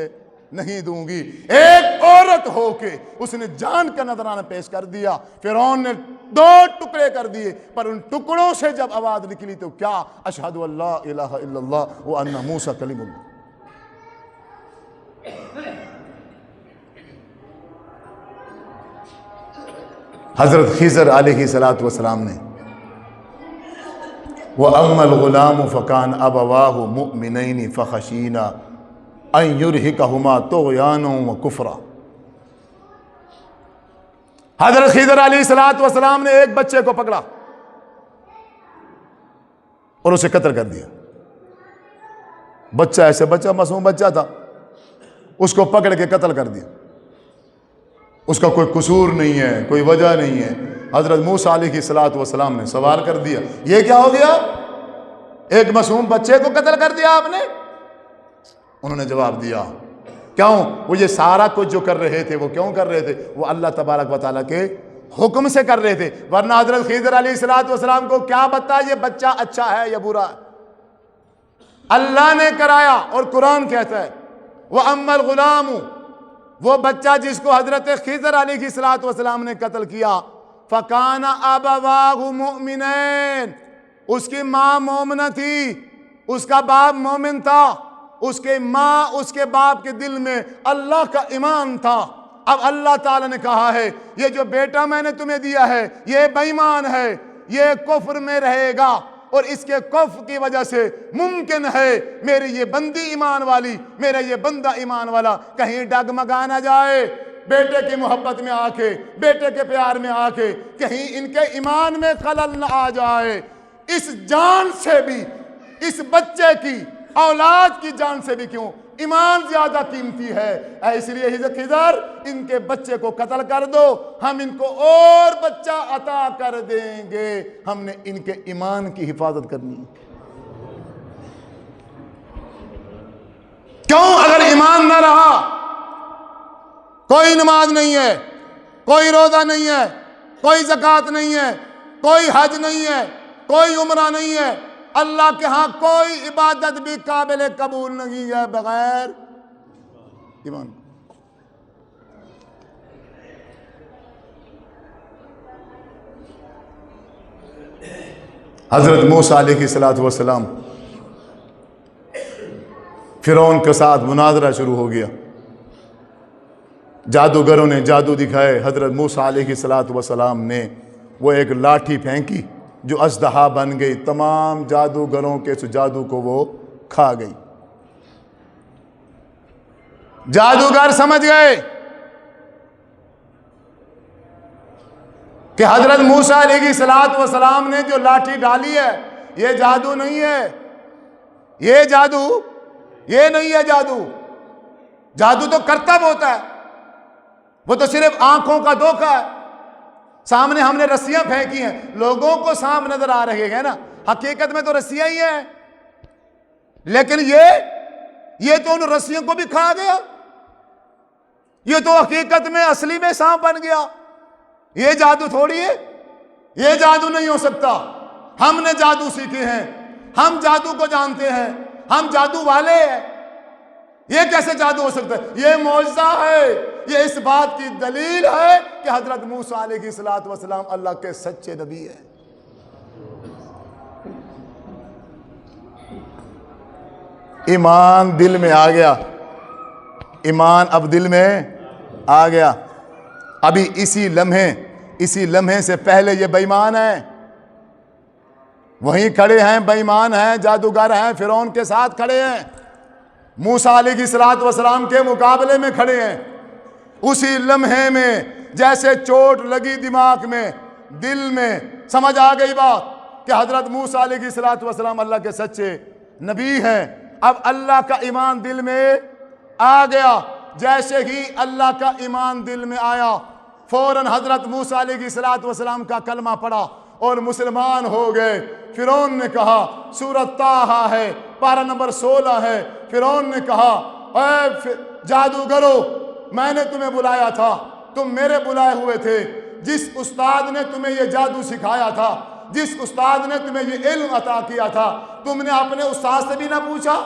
نہیں دوں گی. ایک عورت ہو کے اس نے جان کا نذرانہ پیش کر دیا. فرعون نے 2 ٹکڑے کر دیے پر ان ٹکڑوں سے جب آواز نکلی تو کیا؟ اشہد ان لا الہ الا اللہ وان موسیٰ کلیم اللہ. حضرت خضر علیہ السلام نے وَأَمَّا الْغُلَامُ فَكَانَ أَبَوَاهُ مُؤْمِنَيْنِ فَخَشِينَا أَن يُرْهِقَهُمَا طُغْيَانًا وَكُفْرًا. حضرت خضر علیہ السلام نے ایک بچے کو پکڑا اور اسے قتل کر دیا. بچہ ایسے بچہ معصوم بچہ تھا، اس کو پکڑ کے قتل کر دیا. اس کا کوئی قصور نہیں ہے، کوئی وجہ نہیں ہے. حضرت موسیٰ علیہ السلام نے سوال کر دیا یہ کیا ہو گیا؟ ایک معصوم بچے کو قتل کر دیا آپ نے؟ انہوں نے جواب دیا کیوں؟ وہ یہ سارا کچھ جو کر رہے تھے وہ کیوں کر رہے تھے؟ وہ اللہ تبارک و تعالیٰ کے حکم سے کر رہے تھے. ورنہ حضرت خضر علیہ السلام کو کیا پتا یہ بچہ اچھا ہے یا برا ہے؟ اللہ نے کرایا. اور قرآن کہتا ہے وَأَمَّا الْغُلَامُ، وہ بچہ جس کو حضرت خضر علیہ السلام نے قتل کیا، فَكَانَ أَبَوَاهُ مُؤْمِنَيْنِ، اس کی ماں مومنہ تھی، اس کا باپ مومن تھا. اس کے ماں اس کے باپ کے دل میں اللہ کا ایمان تھا. اب اللہ تعالیٰ نے کہا ہے یہ جو بیٹا میں نے تمہیں دیا ہے یہ بے ایمان ہے، یہ کفر میں رہے گا، اور اس کے کفر کی وجہ سے ممکن ہے میری یہ بندی ایمان والی، میرا یہ بندہ ایمان والا کہیں ڈگمگا نہ جائے. بیٹے کی محبت میں آ کے، بیٹے کے پیار میں آ کے کہیں ان کے ایمان میں خلل نہ آ جائے. اس جان سے بھی، اس بچے کی اولاد کی جان سے بھی کیوں ایمان زیادہ قیمتی ہے. اس لیے خضر ان کے بچے کو قتل کر دو، ہم ان کو اور بچہ عطا کر دیں گے. ہم نے ان کے ایمان کی حفاظت کرنی ہے. کیوں؟ اگر ایمان نہ رہا، کوئی نماز نہیں ہے، کوئی روزہ نہیں ہے، کوئی زکوٰۃ نہیں ہے، کوئی حج نہیں ہے، کوئی عمرہ نہیں ہے، اللہ کے ہاں کوئی عبادت بھی قابل قبول نہیں ہے بغیر ایمان. حضرت موسیٰ علیہ السلام فرعون کے ساتھ مناظرہ شروع ہو گیا. جادوگروں نے جادو دکھائے. حضرت موسیٰ علیہ السلام نے وہ ایک لاٹھی پھینکی جو اژدہا بن گئی. تمام جادوگروں کے اس جادو کو وہ کھا گئی. جادوگر سمجھ گئے کہ حضرت موسیٰ علیہ السلام نے جو لاٹھی ڈالی ہے یہ جادو نہیں ہے، یہ جادو یہ نہیں ہے. جادو تو کرتب ہوتا ہے، وہ تو صرف آنکھوں کا دھوکہ ہے. سامنے ہم نے رسیاں پھینکی ہیں، لوگوں کو سانپ نظر آ رہے ہیں نا، حقیقت میں تو رسیاں ہی ہیں. لیکن یہ تو ان رسیوں کو بھی کھا گیا. یہ تو حقیقت میں اصلی میں سانپ بن گیا. یہ جادو تھوڑی ہے، یہ جادو نہیں ہو سکتا. ہم نے جادو سیکھے ہیں، ہم جادو کو جانتے ہیں، ہم جادو والے ہیں. یہ کیسے جادو ہو سکتا ہے؟ یہ معجزہ ہے. یہ اس بات کی دلیل ہے کہ حضرت موسیٰ علیہ السلام اللہ کے سچے نبی ہیں. ایمان دل میں آ گیا. ایمان اب دل میں آ گیا۔ ابھی اسی لمحے سے پہلے یہ بے ایمان ہیں، وہیں کھڑے ہیں، بے ایمان ہیں، جادوگر ہیں، فرعون کے ساتھ کھڑے ہیں، موسیٰ علیہ السلام کے مقابلے میں کھڑے ہیں۔ اسی لمحے میں جیسے چوٹ لگی دماغ میں، دل میں، سمجھ آ گئی بات کہ حضرت موسیٰ علیہ السلام اللہ کے سچے نبی ہیں۔ اب اللہ کا ایمان دل میں آ گیا۔ جیسے ہی اللہ کا ایمان دل میں آیا، فوراً حضرت موسیٰ علیہ السلام کا کلمہ پڑھا اور مسلمان ہو گئے۔ فرعون نے کہا، سورۃ طٰہٰ ہے، پارہ نمبر 16 ہے، فرعون نے کہا، اے جادوگرو، میں نے تمہیں بلایا تھا، تم میرے بلائے ہوئے تھے۔ جس استاد نے تمہیں یہ جادو سکھایا تھا، جس استاد نے تمہیں یہ علم عطا کیا تھا، تم نے اپنے استاد سے بھی نہ پوچھا،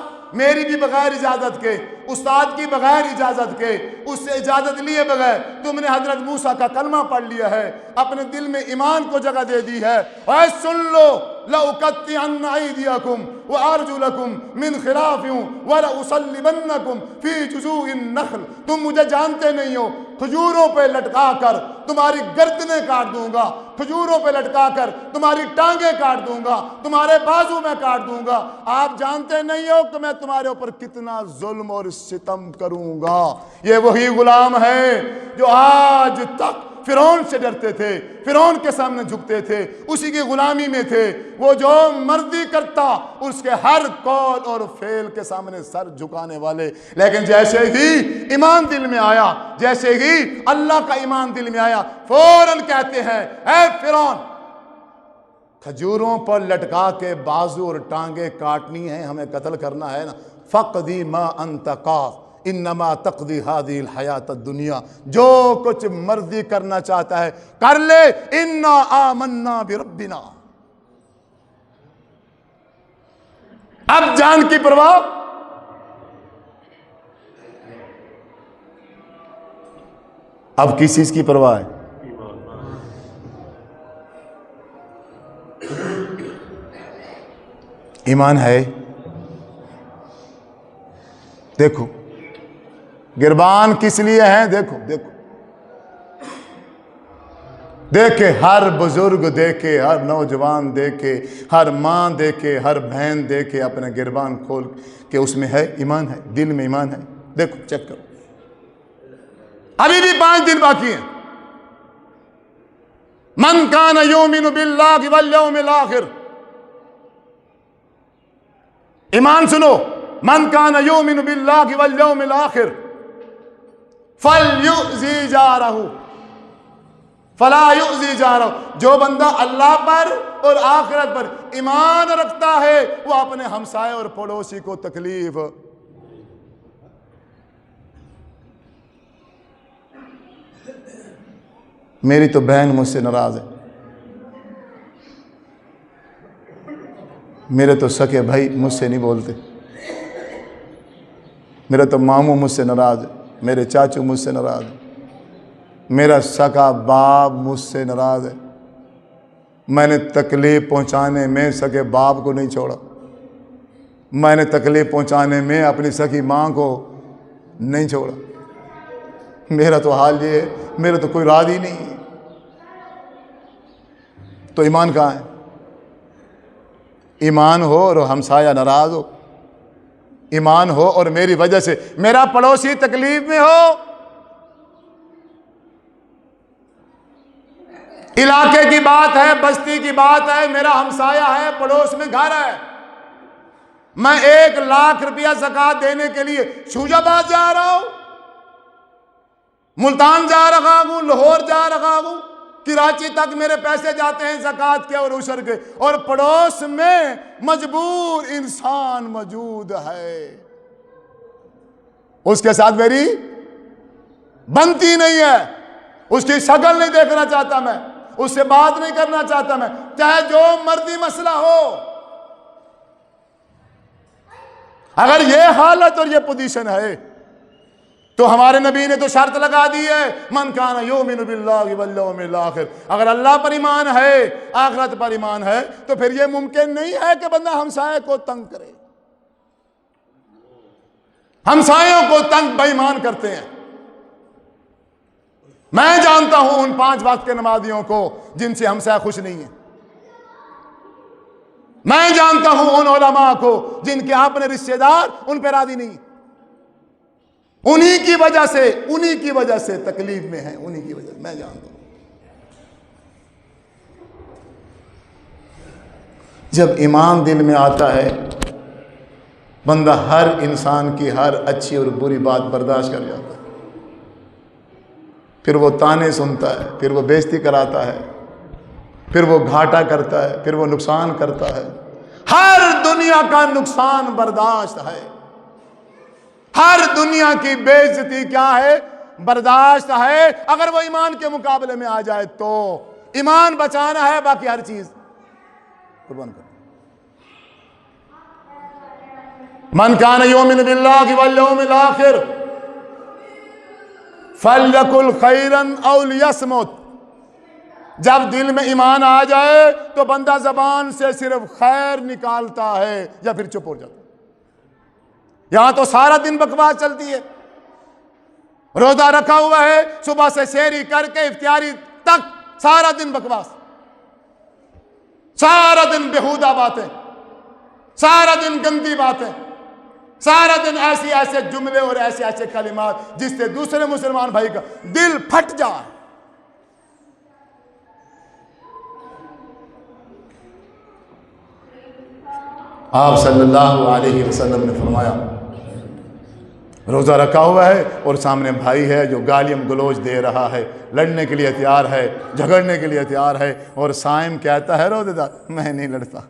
میری بھی بغیر اجازت کے، استاد کی بغیر اجازت کے، اس سے اجازت لیے بغیر تم نے حضرت موسیٰ کا کلمہ پڑھ لیا ہے، اپنے دل میں ایمان کو جگہ دے دی ہے۔ اے سن لو، لَأُقَطِّعَنَّ أَيْدِيَكُمْ وَأَرْجُلَكُمْ مِنْ خِلَافٍ وَلَأُصَلِّبَنَّكُمْ فِي جُذُوعِ النَّخْلِ۔ تم مجھے جانتے نہیں ہو، کھجوروں پہ لٹکا کر تمہاری گردنیں کاٹ دوں گا، کھجوروں پہ لٹکا کر تمہاری ٹانگیں کاٹ دوں گا، تمہارے بازو میں کاٹ دوں گا۔ آپ جانتے نہیں ہو کہ میں تمہارے اوپر کتنا ظلم اور ستم کروں گا۔ یہ وہی غلام ہے جو آج تک فرعون سے ڈرتے تھے، فرعون کے سامنے جھکتے تھے، اسی کی غلامی میں تھے۔ وہ جو مرضی کرتا اس کے ہر قول اور فعل کے سامنے سر جھکانے والے، لیکن جیسے ہی ایمان دل میں آیا، جیسے ہی اللہ کا ایمان دل میں آیا، فوراً کہتے ہیں، اے فرعون، کھجوروں پر لٹکا کے بازو اور ٹانگیں کاٹنی ہیں، ہمیں قتل کرنا ہے نا، فَقْضِ مَا أَنْتَ قَاضٍ انما تقضی هذه الحیات الدنیا، جو کچھ مرضی کرنا چاہتا ہے کر لے، انا آمنا بربنا۔ اب جان کی پرواہ، اب کس چیز کی پرواہ ہے؟ ایمان ہے۔ دیکھو گربان کس لیے ہیں، دیکھو دیکھے، ہر بزرگ دیکھے، ہر نوجوان دیکھے، ہر ماں دیکھے، ہر بہن دیکھے، اپنے گربان کھول کے اس میں ہے ایمان، ہے دل میں ایمان ہے۔ دیکھو چیک کرو، ابھی بھی 5 دن باقی ہیں۔ من کان یؤمن باللہ والیوم الآخر، ایمان سنو، من کان یؤمن باللہ والیوم الآخر فَلْيُؤْذِي جَارَهُ فَلَا يُؤْذِي جَارَهُ، جو بندہ اللہ پر اور آخرت پر ایمان رکھتا ہے وہ اپنے ہمسائے اور پڑوسی کو تکلیف۔ میری تو بہن مجھ سے ناراض ہے، میرے تو سکے بھائی مجھ سے نہیں بولتے، میرا تو ماموں مجھ سے ناراض ہے، میرے چاچو مجھ سے ناراض ہے، میرا سکا باپ مجھ سے ناراض ہے۔ میں نے تکلیف پہنچانے میں سکے باپ کو نہیں چھوڑا، میں نے تکلیف پہنچانے میں اپنی سکی ماں کو نہیں چھوڑا۔ میرا تو حال یہ ہے، میرا تو کوئی راضی نہیں ہے۔ تو ایمان کہاں ہے؟ ایمان ہو اور ہمسایہ ناراض ہو، ایمان ہو اور میری وجہ سے میرا پڑوسی تکلیف میں ہو، علاقے کی بات ہے، بستی کی بات ہے، میرا ہمسایہ ہے، پڑوس میں گھر ہے، میں 1 لاکھ روپیہ زکوٰۃ دینے کے لیے شوجہ آباد جا رہا ہوں، ملتان جا رہا ہوں، لاہور جا رہا ہوں، کراچی تک میرے پیسے جاتے ہیں زکوٰۃ کے اور عشر کے، اور پڑوس میں مجبور انسان موجود ہے، اس کے ساتھ میری بنتی نہیں ہے، اس کی شکل نہیں دیکھنا چاہتا میں، اس سے بات نہیں کرنا چاہتا میں، چاہے جو مرضی مسئلہ ہو۔ اگر یہ حالت اور یہ پوزیشن ہے تو ہمارے نبی نے تو شرط لگا دی ہے، من کان یؤمن باللہ والیوم الآخر، اگر اللہ پر ایمان ہے، آخرت پر ایمان ہے، تو پھر یہ ممکن نہیں ہے کہ بندہ ہمسائے کو تنگ کرے۔ ہمسایوں کو تنگ بے ایمان کرتے ہیں، میں جانتا ہوں ان 5 وقت کے نمازیوں کو جن سے ہمسایہ خوش نہیں ہے. میں جانتا ہوں ان علماء کو جن کے اپنے رشتہ دار ان پہ راضی نہیں. انہی کی وجہ سے تکلیف میں ہیں. انہی کی وجہ سے میں جانتا ہوں. جب ایمان دل میں آتا ہے بندہ ہر انسان کی ہر اچھی اور بری بات برداشت کر جاتا ہے. پھر وہ تانے سنتا ہے, پھر وہ بےزتی کراتا ہے, پھر وہ گھاٹا کرتا ہے, پھر وہ نقصان کرتا ہے. ہر دنیا کا نقصان برداشت ہے. ہر دنیا کی بےزتی کیا ہے؟ برداشت ہے. اگر وہ ایمان کے مقابلے میں آ جائے تو ایمان بچانا ہے, باقی ہر چیز قربان کر. من کان یؤمن باللہ والیوم الآخر فلیقل خیرا او لیصمت. جب دل میں ایمان آ جائے تو بندہ زبان سے صرف خیر نکالتا ہے یا پھر چپ ہو جاتا ہے. یہاں تو سارا دن بکواس چلتی ہے. روزہ رکھا ہوا ہے, صبح سے سحری کر کے افطاری تک سارا دن بکواس, سارا دن بےہودہ باتیں, سارا دن گندی باتیں, سارا دن ایسے جملے اور ایسے کلمات جس سے دوسرے مسلمان بھائی کا دل پھٹ جائے. آپ صلی اللہ علیہ وسلم نے فرمایا روزہ رکھا ہوا ہے اور سامنے بھائی ہے جو گالیاں گلوچ دے رہا ہے, لڑنے کے لیے تیار ہے, جھگڑنے کے لیے تیار ہے, اور صائم کہتا ہے روزہ دار میں نہیں لڑتا.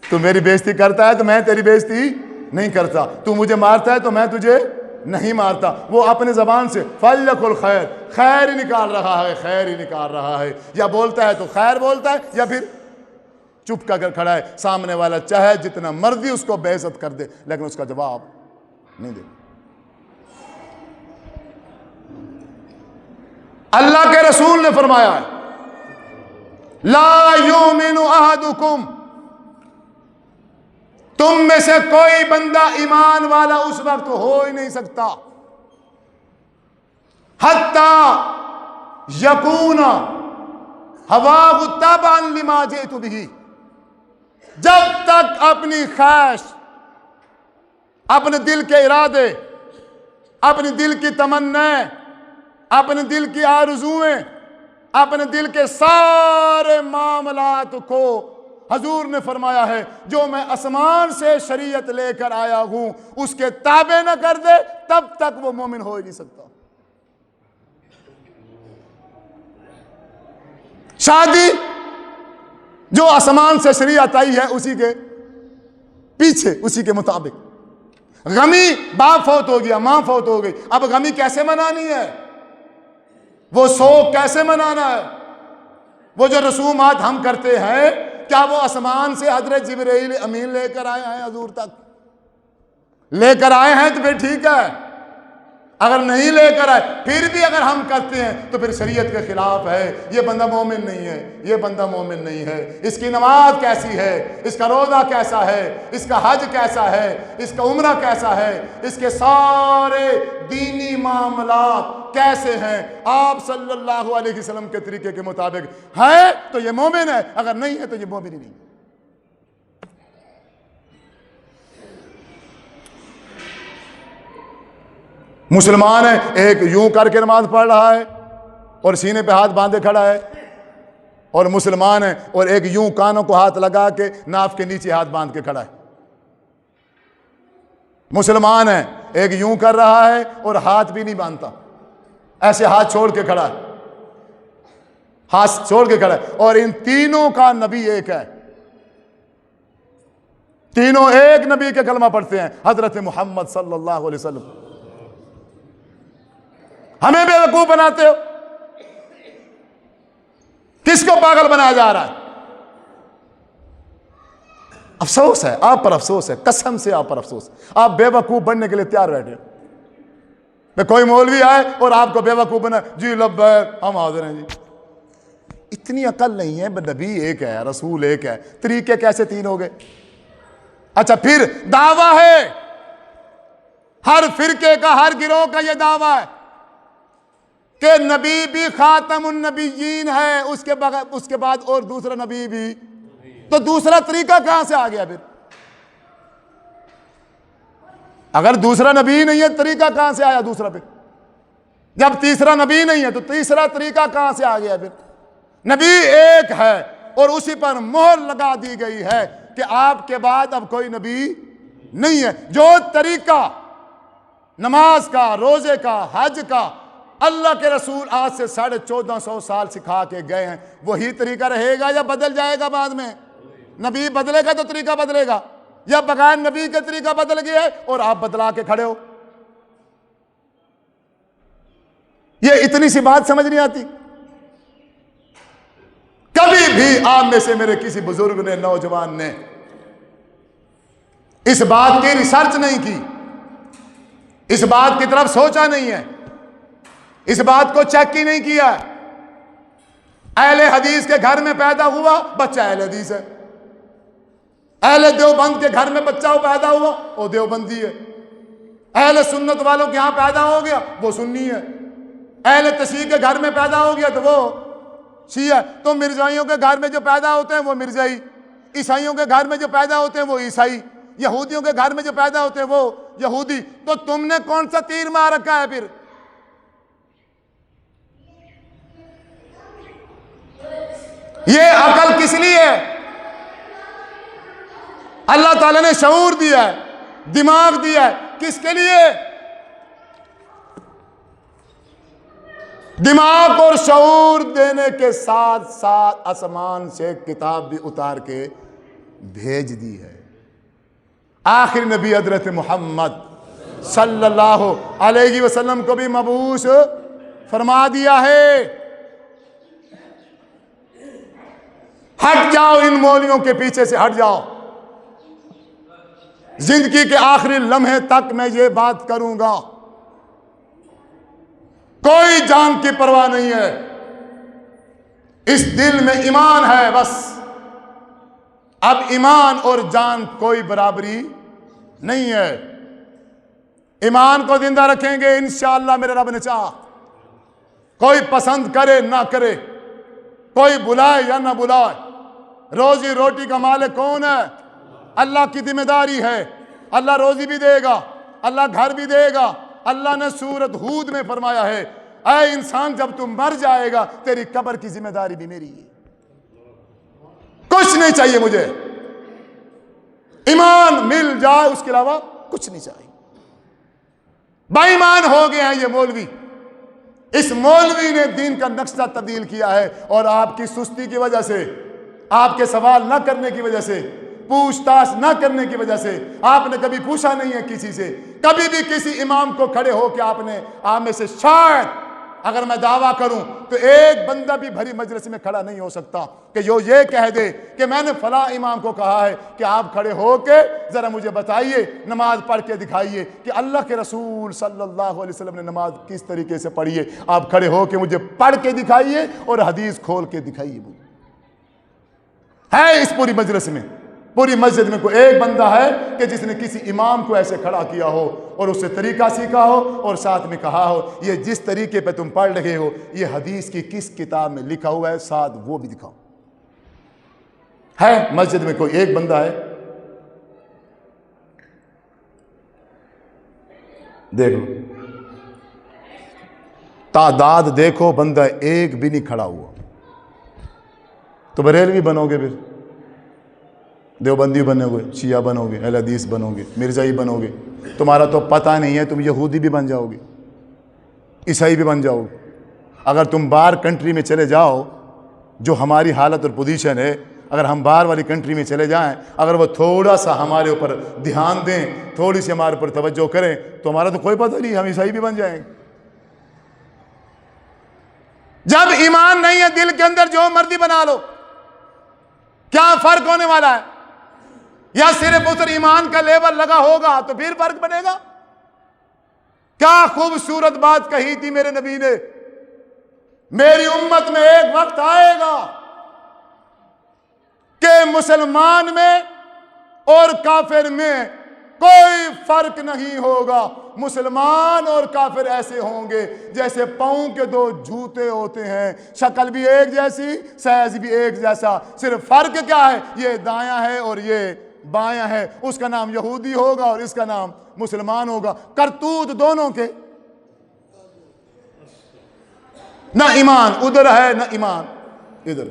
تو میری بےزتی کرتا ہے تو میں تیری بےزتی نہیں کرتا. تو مجھے مارتا ہے تو میں تجھے نہیں مارتا. وہ اپنے زبان سے فلیقل خیر, خیر ہی نکال رہا ہے, خیر ہی نکال رہا ہے. یا بولتا ہے تو خیر بولتا ہے یا پھر چپ کر کھڑا ہے. سامنے والا چاہے جتنا مرضی اس کو بے عزت کر دے لیکن اس کا جواب نہیں دے. اللہ کے رسول نے فرمایا ہے لا یؤمن احدکم, تم میں سے کوئی بندہ ایمان والا اس وقت ہو ہی نہیں سکتا حتی یکون ہواہ تبعا لما جئت بہ, جب تک اپنی خواہش, اپنے دل کے ارادے, اپنے دل کی تمنائیں, اپنے دل کی آرزویں, اپنے دل کے سارے معاملات کو حضور نے فرمایا ہے جو میں آسمان سے شریعت لے کر آیا ہوں اس کے تابع نہ کر دے تب تک وہ مومن ہو ہی نہیں سکتا. شادی جو آسمان سے شریعت آئی ہے اسی کے پیچھے, اسی کے مطابق. غمی باپ فوت ہو گیا, ماں فوت ہو گئی, اب غمی کیسے منانی ہے, وہ سوگ کیسے منانا ہے. وہ جو رسومات ہم کرتے ہیں کیا وہ آسمان سے حضرت جبرائیل امین لے کر آئے ہیں؟ حضور تک لے کر آئے ہیں تو پھر ٹھیک ہے. اگر نہیں لے کر آئے پھر بھی اگر ہم کرتے ہیں تو پھر شریعت کے خلاف ہے. یہ بندہ مومن نہیں ہے, یہ بندہ مومن نہیں ہے. اس کی نماز کیسی ہے, اس کا روزہ کیسا ہے, اس کا حج کیسا ہے, اس کا عمرہ کیسا ہے, اس کے سارے دینی معاملات کیسے ہیں, آپ صلی اللہ علیہ وسلم کے طریقے کے مطابق ہے تو یہ مومن ہے, اگر نہیں ہے تو یہ مومن ہی نہیں. مسلمان ہے ایک یوں کر کے نماز پڑھ رہا ہے اور سینے پہ ہاتھ باندھے کھڑا ہے, اور مسلمان ہے اور ایک یوں کانوں کو ہاتھ لگا کے ناف کے نیچے ہاتھ باندھ کے کھڑا ہے. مسلمان ہے ایک یوں کر رہا ہے اور ہاتھ بھی نہیں باندھتا, ایسے ہاتھ چھوڑ کے کھڑا ہے, ہاتھ چھوڑ کے کھڑا ہے. اور ان تینوں کا نبی ایک ہے, تینوں ایک نبی کے کلمہ پڑھتے ہیں, حضرت محمد صلی اللہ علیہ وسلم. ہمیں بے وقوف بناتے ہو, کس کو پاگل بنایا جا رہا ہے؟ افسوس ہے آپ پر, افسوس ہے, قسم سے آپ پر افسوس. آپ بے وقوف بننے کے لیے تیار بیٹھے. کوئی مولوی آئے اور آپ کو بے وقوف بنا, جی لبیک ہم حاضر ہیں جی. اتنی عقل نہیں ہے, نبی ایک ہے, رسول ایک ہے, طریقے کیسے تین ہو گئے؟ اچھا پھر دعویٰ ہے, ہر فرقے کا, ہر گروہ کا یہ دعویٰ ہے کہ نبی بھی خاتم النبیین ہے، اس کے بعد اور دوسرا نبی بھی، تو دوسرا طریقہ کہاں سے آ گیا پھر؟ اگر دوسرا نبی نہیں ہے طریقہ کہاں سے آیا دوسرا پھر؟ جب تیسرا نبی نہیں ہے تو تیسرا طریقہ کہاں سے آ گیا پھر؟ نبی ایک ہے اور اسی پر مہر لگا دی گئی ہے کہ آپ کے بعد اب کوئی نبی نہیں ہے۔ جو طریقہ نماز کا، روزے کا، حج کا اللہ کے رسول آج سے 1450 سال سکھا کے گئے ہیں، وہی طریقہ رہے گا یا بدل جائے گا بعد میں؟ نبی بدلے گا تو طریقہ بدلے گا، یا بغیر نبی کے طریقہ بدل گیا ہے اور آپ بدلا کے کھڑے ہو؟ یہ اتنی سی بات سمجھ نہیں آتی؟ کبھی بھی آپ میں سے میرے کسی بزرگ نے، نوجوان نے اس بات کی ریسرچ نہیں کی، اس بات کی طرف سوچا نہیں ہے، اس بات کو چیک ہی نہیں کیا۔ اہل حدیث کے گھر میں پیدا ہوا بچہ اہل حدیث ہے، اہل دیوبند کے گھر میں بچہ پیدا ہوا وہ دیوبندی ہے، اہل سنت والوں کے ہاں پیدا ہو گیا وہ سنی ہے، اہل تشیع کے گھر میں پیدا ہو گیا تو وہ شیعہ۔ تو مرزائیوں کے گھر میں جو پیدا ہوتے ہیں وہ مرزائی، عیسائیوں کے گھر میں جو پیدا ہوتے ہیں وہ عیسائی، یہودیوں کے گھر میں جو پیدا ہوتے ہیں وہ یہودی۔ تو تم نے کون سا تیر مار رکھا ہے پھر؟ یہ عقل کس لیے ہے؟ اللہ تعالیٰ نے شعور دیا ہے، دماغ دیا ہے، کس کے لیے؟ دماغ اور شعور دینے کے ساتھ ساتھ آسمان سے کتاب بھی اتار کے بھیج دی ہے۔ آخر نبی حضرت محمد صلی اللہ علیہ وسلم کو بھی مبعوث فرما دیا ہے۔ ہٹ جاؤ ان مولیوں کے پیچھے سے، ہٹ جاؤ۔ زندگی کے آخری لمحے تک میں یہ بات کروں گا، کوئی جان کی پرواہ نہیں ہے، اس دل میں ایمان ہے بس۔ اب ایمان اور جان کوئی برابری نہیں ہے۔ ایمان کو زندہ رکھیں گے انشاءاللہ میرے رب نے چاہا، کوئی پسند کرے نہ کرے، کوئی بلائے یا نہ بلائے۔ روزی روٹی کا مالک کون ہے؟ اللہ کی ذمہ داری ہے، اللہ روزی بھی دے گا، اللہ گھر بھی دے گا۔ اللہ نے سورۃ ہود میں فرمایا ہے، اے انسان جب تم مر جائے گا تیری قبر کی ذمہ داری بھی میری ہے، کچھ نہیں چاہیے مجھے، ایمان مل جائے اس کے علاوہ کچھ نہیں چاہیے۔ بے ایمان ہو گئے ہیں یہ مولوی، اس مولوی نے دین کا نقشہ تبدیل کیا ہے، اور آپ کی سستی کی وجہ سے، آپ کے سوال نہ کرنے کی وجہ سے، پوچھ تاچھ نہ کرنے کی وجہ سے، آپ نے کبھی پوچھا نہیں ہے کسی سے، کبھی بھی کسی امام کو کھڑے ہو کے آپ میں سے شاید اگر میں دعویٰ کروں تو ایک بندہ بھی بھری مجلس میں کھڑا نہیں ہو سکتا کہ جو یہ کہہ دے کہ میں نے فلاں امام کو کہا ہے کہ آپ کھڑے ہو کے ذرا مجھے بتائیے، نماز پڑھ کے دکھائیے کہ اللہ کے رسول صلی اللہ علیہ وسلم نے نماز کس طریقے سے پڑھی ہے، آپ کھڑے ہو کے مجھے پڑھ کے دکھائیے اور حدیث کھول کے دکھائیے۔ ہے اس پوری مجلس میں، پوری مسجد میں کوئی ایک بندہ ہے کہ جس نے کسی امام کو ایسے کھڑا کیا ہو اور اس سے طریقہ سیکھا ہو اور ساتھ میں کہا ہو یہ جس طریقے پہ تم پڑھ رہے ہو یہ حدیث کی کس کتاب میں لکھا ہوا ہے، ساتھ وہ بھی دکھاؤ؟ ہے مسجد میں کوئی ایک بندہ ہے؟ دیکھو تعداد دیکھو، بندہ ایک بھی نہیں کھڑا ہوا۔ تو بریلوی بنو گے، پھر دیوبندی بنو گے، شیعہ بنو گے، اہل حدیث بنو گے، مرزائی بنو گے، تمہارا تو پتہ نہیں ہے، تم یہودی بھی بن جاؤ گے، عیسائی بھی بن جاؤ گے۔ اگر تم باہر کنٹری میں چلے جاؤ، جو ہماری حالت اور پوزیشن ہے، اگر ہم باہر والی کنٹری میں چلے جائیں، اگر وہ تھوڑا سا ہمارے اوپر دھیان دیں، تھوڑی سی ہمارے اوپر توجہ کریں تو ہمارا تو کوئی پتہ نہیں، ہم عیسائی بھی بن جائیں گے۔ جب ایمان نہیں ہے دل کے اندر جو مرضی بنا لو، کیا فرق ہونے والا ہے؟ یا صرف اس ایمان کا لیبل لگا ہوگا تو پھر فرق بنے گا؟ کیا خوبصورت بات کہی تھی میرے نبی نے، میری امت میں ایک وقت آئے گا کہ مسلمان میں اور کافر میں کوئی فرق نہیں ہوگا. مسلمان اور کافر ایسے ہوں گے جیسے پاؤں کے دو جوتے ہوتے ہیں، شکل بھی ایک جیسی، سائز بھی ایک جیسا، صرف فرق کیا ہے؟ یہ دایاں ہے اور یہ بایاں ہے. اس کا نام یہودی ہوگا اور اس کا نام مسلمان ہوگا. کرتوت دونوں کے، نہ ایمان ادھر ہے نہ ایمان ادھر.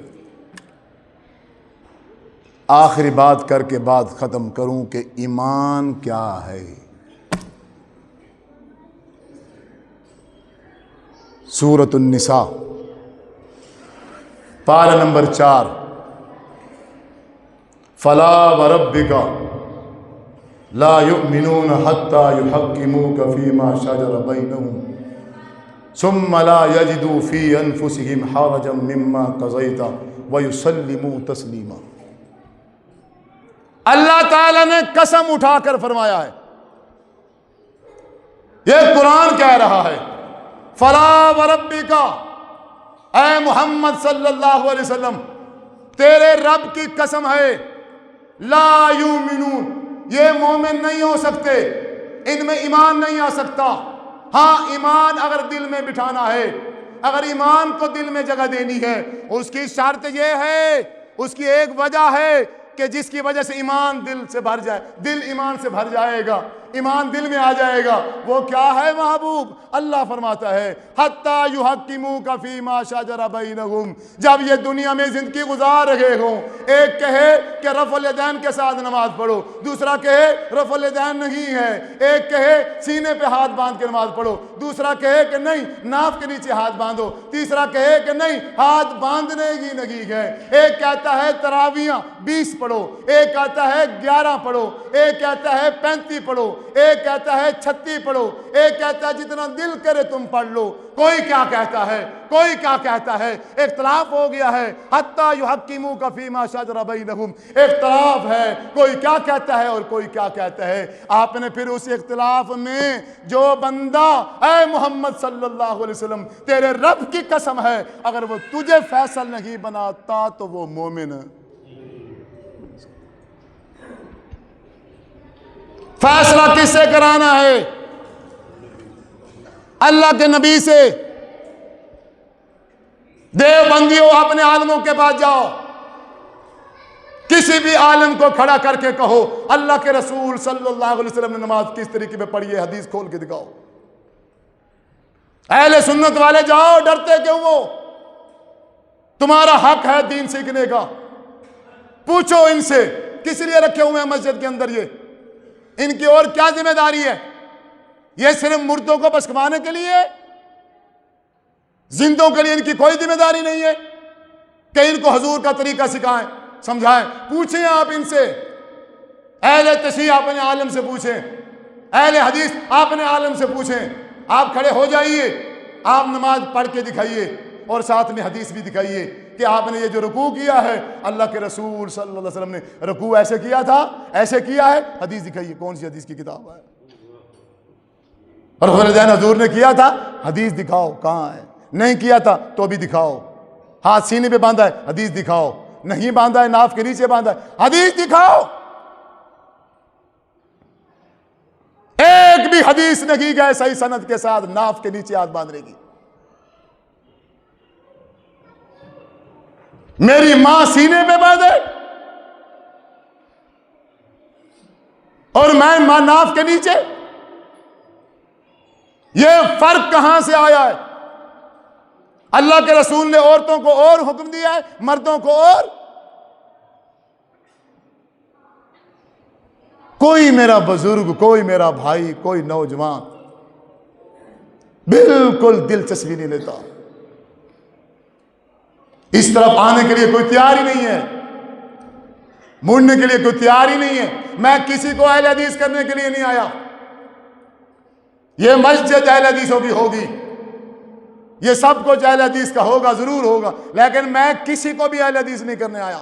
آخری بات کر کے بات ختم کروں کہ ایمان کیا ہے. سورۃ النساء پارہ نمبر 4. فلا وربک لا یؤمنون حتی یحکموک فیما شجر بینہم ثم لا یجدوا فی انفسہم حرجا مما قضیت ویسلموا تسلیما. اللہ تعالیٰ نے قسم اٹھا کر فرمایا ہے، یہ قرآن کہہ رہا ہے، فلا وربک، اے محمد صلی اللہ علیہ وسلم تیرے رب کی قسم ہے، لا یؤمنون، یہ مومن نہیں ہو سکتے، ان میں ایمان نہیں آ سکتا. ہاں ایمان اگر دل میں بٹھانا ہے، اگر ایمان کو دل میں جگہ دینی ہے، اس کی شرط یہ ہے، اس کی ایک وجہ ہے کہ جس کی وجہ سے ایمان دل سے بھر جائے، دل ایمان سے بھر جائے گا، ایمان دل میں آ جائے گا. وہ کیا ہے محبوب؟ اللہ فرماتا ہے حتی یحکموک فیما شجر بینہم، جب یہ دنیا میں زندگی گزار رہے ہوں، ایک کہے کہ رفع الیدین کے ساتھ نماز پڑھو، دوسرا کہے رفع الیدین نہیں ہے، ایک کہے سینے پہ ہاتھ باندھ کے نماز پڑھو، دوسرا کہے کہ نہیں ناف کے نیچے ہاتھ باندھو، تیسرا کہے کہ نہیں ہاتھ باندھنے کی نہیں ہے، ایک کہتا ہے تراویحاں 20 پڑھو، ایک کہتا ہے 11 پڑھو، ایک کہتا ہے 35 پڑھو، ایک کہتا ہے 36 پڑھو، ایک کہتا ہے جتنا دل کرے تم پڑھ لو. کوئی کیا کہتا ہے، کوئی کیا کہتا ہے، اختلاف ہو گیا ہے. حتی یحکموک فیما شجر بینہم، اختلاف ہے، کوئی کیا کہتا ہے اور کوئی کیا کہتا ہے. آپ نے پھر اس اختلاف میں جو بندہ، اے محمد صلی اللہ علیہ وسلم تیرے رب کی قسم ہے، اگر وہ تجھے فیصل نہیں بناتا تو وہ مومن ہے. فیصلہ کس سے کرانا ہے؟ اللہ کے نبی سے. دیوبندیوں اپنے عالموں کے پاس جاؤ، کسی بھی عالم کو کھڑا کر کے کہو اللہ کے رسول صلی اللہ علیہ وسلم نے نماز کس طریقے پہ پڑھی ہے، حدیث کھول کے دکھاؤ. اہل سنت والے جاؤ، ڈرتے کیوں ہو؟ تمہارا حق ہے دین سیکھنے کا. پوچھو ان سے کس لیے رکھے ہوئے ہیں مسجد کے اندر، یہ ان کی اور کیا ذمہ داری ہے؟ یہ صرف مردوں کو بسکوانے کے لیے، زندوں کے لیے ان کی کوئی ذمہ داری نہیں ہے کہ ان کو حضور کا طریقہ سکھائیں سمجھائیں. پوچھیں آپ ان سے، اہل تشیع اپنے عالم سے پوچھیں، اہل حدیث اپنے عالم سے پوچھیں. آپ کھڑے ہو جائیے، آپ نماز پڑھ کے دکھائیے اور ساتھ میں حدیث بھی دکھائیے کہ آپ نے یہ جو رکوع کیا ہے اللہ کے رسول صلی اللہ علیہ وسلم نے رکوع ایسے کیا تھا، ایسے کیا ہے، حدیث دکھائیے. کون سی حدیث کی کتاب ہے؟ رفع الیدین حضور نے کیا تھا، حدیث دکھاؤ کہاں ہے. نہیں کیا تھا تو بھی دکھاؤ. ہاتھ سینے پہ باندھا ہے، حدیث دکھاؤ. نہیں باندھا ہے، ناف کے نیچے باندھا ہے، حدیث دکھاؤ. ایک بھی حدیث نہیں گئے صحیح سند کے ساتھ ناف کے نیچے ہاتھ باندھنے کی. میری ماں سینے پہ باندھے اور میں ماں ناف کے نیچے، یہ فرق کہاں سے آیا ہے؟ اللہ کے رسول نے عورتوں کو اور حکم دیا ہے، مردوں کو اور. کوئی میرا بزرگ، کوئی میرا بھائی، کوئی نوجوان بالکل دلچسپی نہیں لیتا، اس طرف آنے کے لیے کوئی تیار ہی نہیں ہے، مڑنے کے لیے کوئی تیار ہی نہیں ہے. میں کسی کو اہل حدیث کرنے کے لیے نہیں آیا. یہ مسجد اہل حدیثوں کی ہوگی، یہ سب کچھ اہل حدیث کا ہوگا، ضرور ہوگا، لیکن میں کسی کو بھی اہل حدیث نہیں کرنے آیا.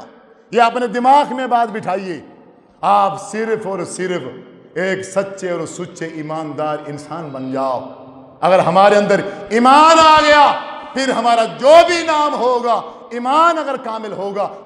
یہ اپنے دماغ میں بات بٹھائیے. آپ صرف اور صرف ایک سچے اور سچے ایماندار انسان بن جاؤ. اگر ہمارے اندر ایمان آ گیا پھر ہمارا جو بھی نام ہوگا، ایمان اگر کامل ہوگا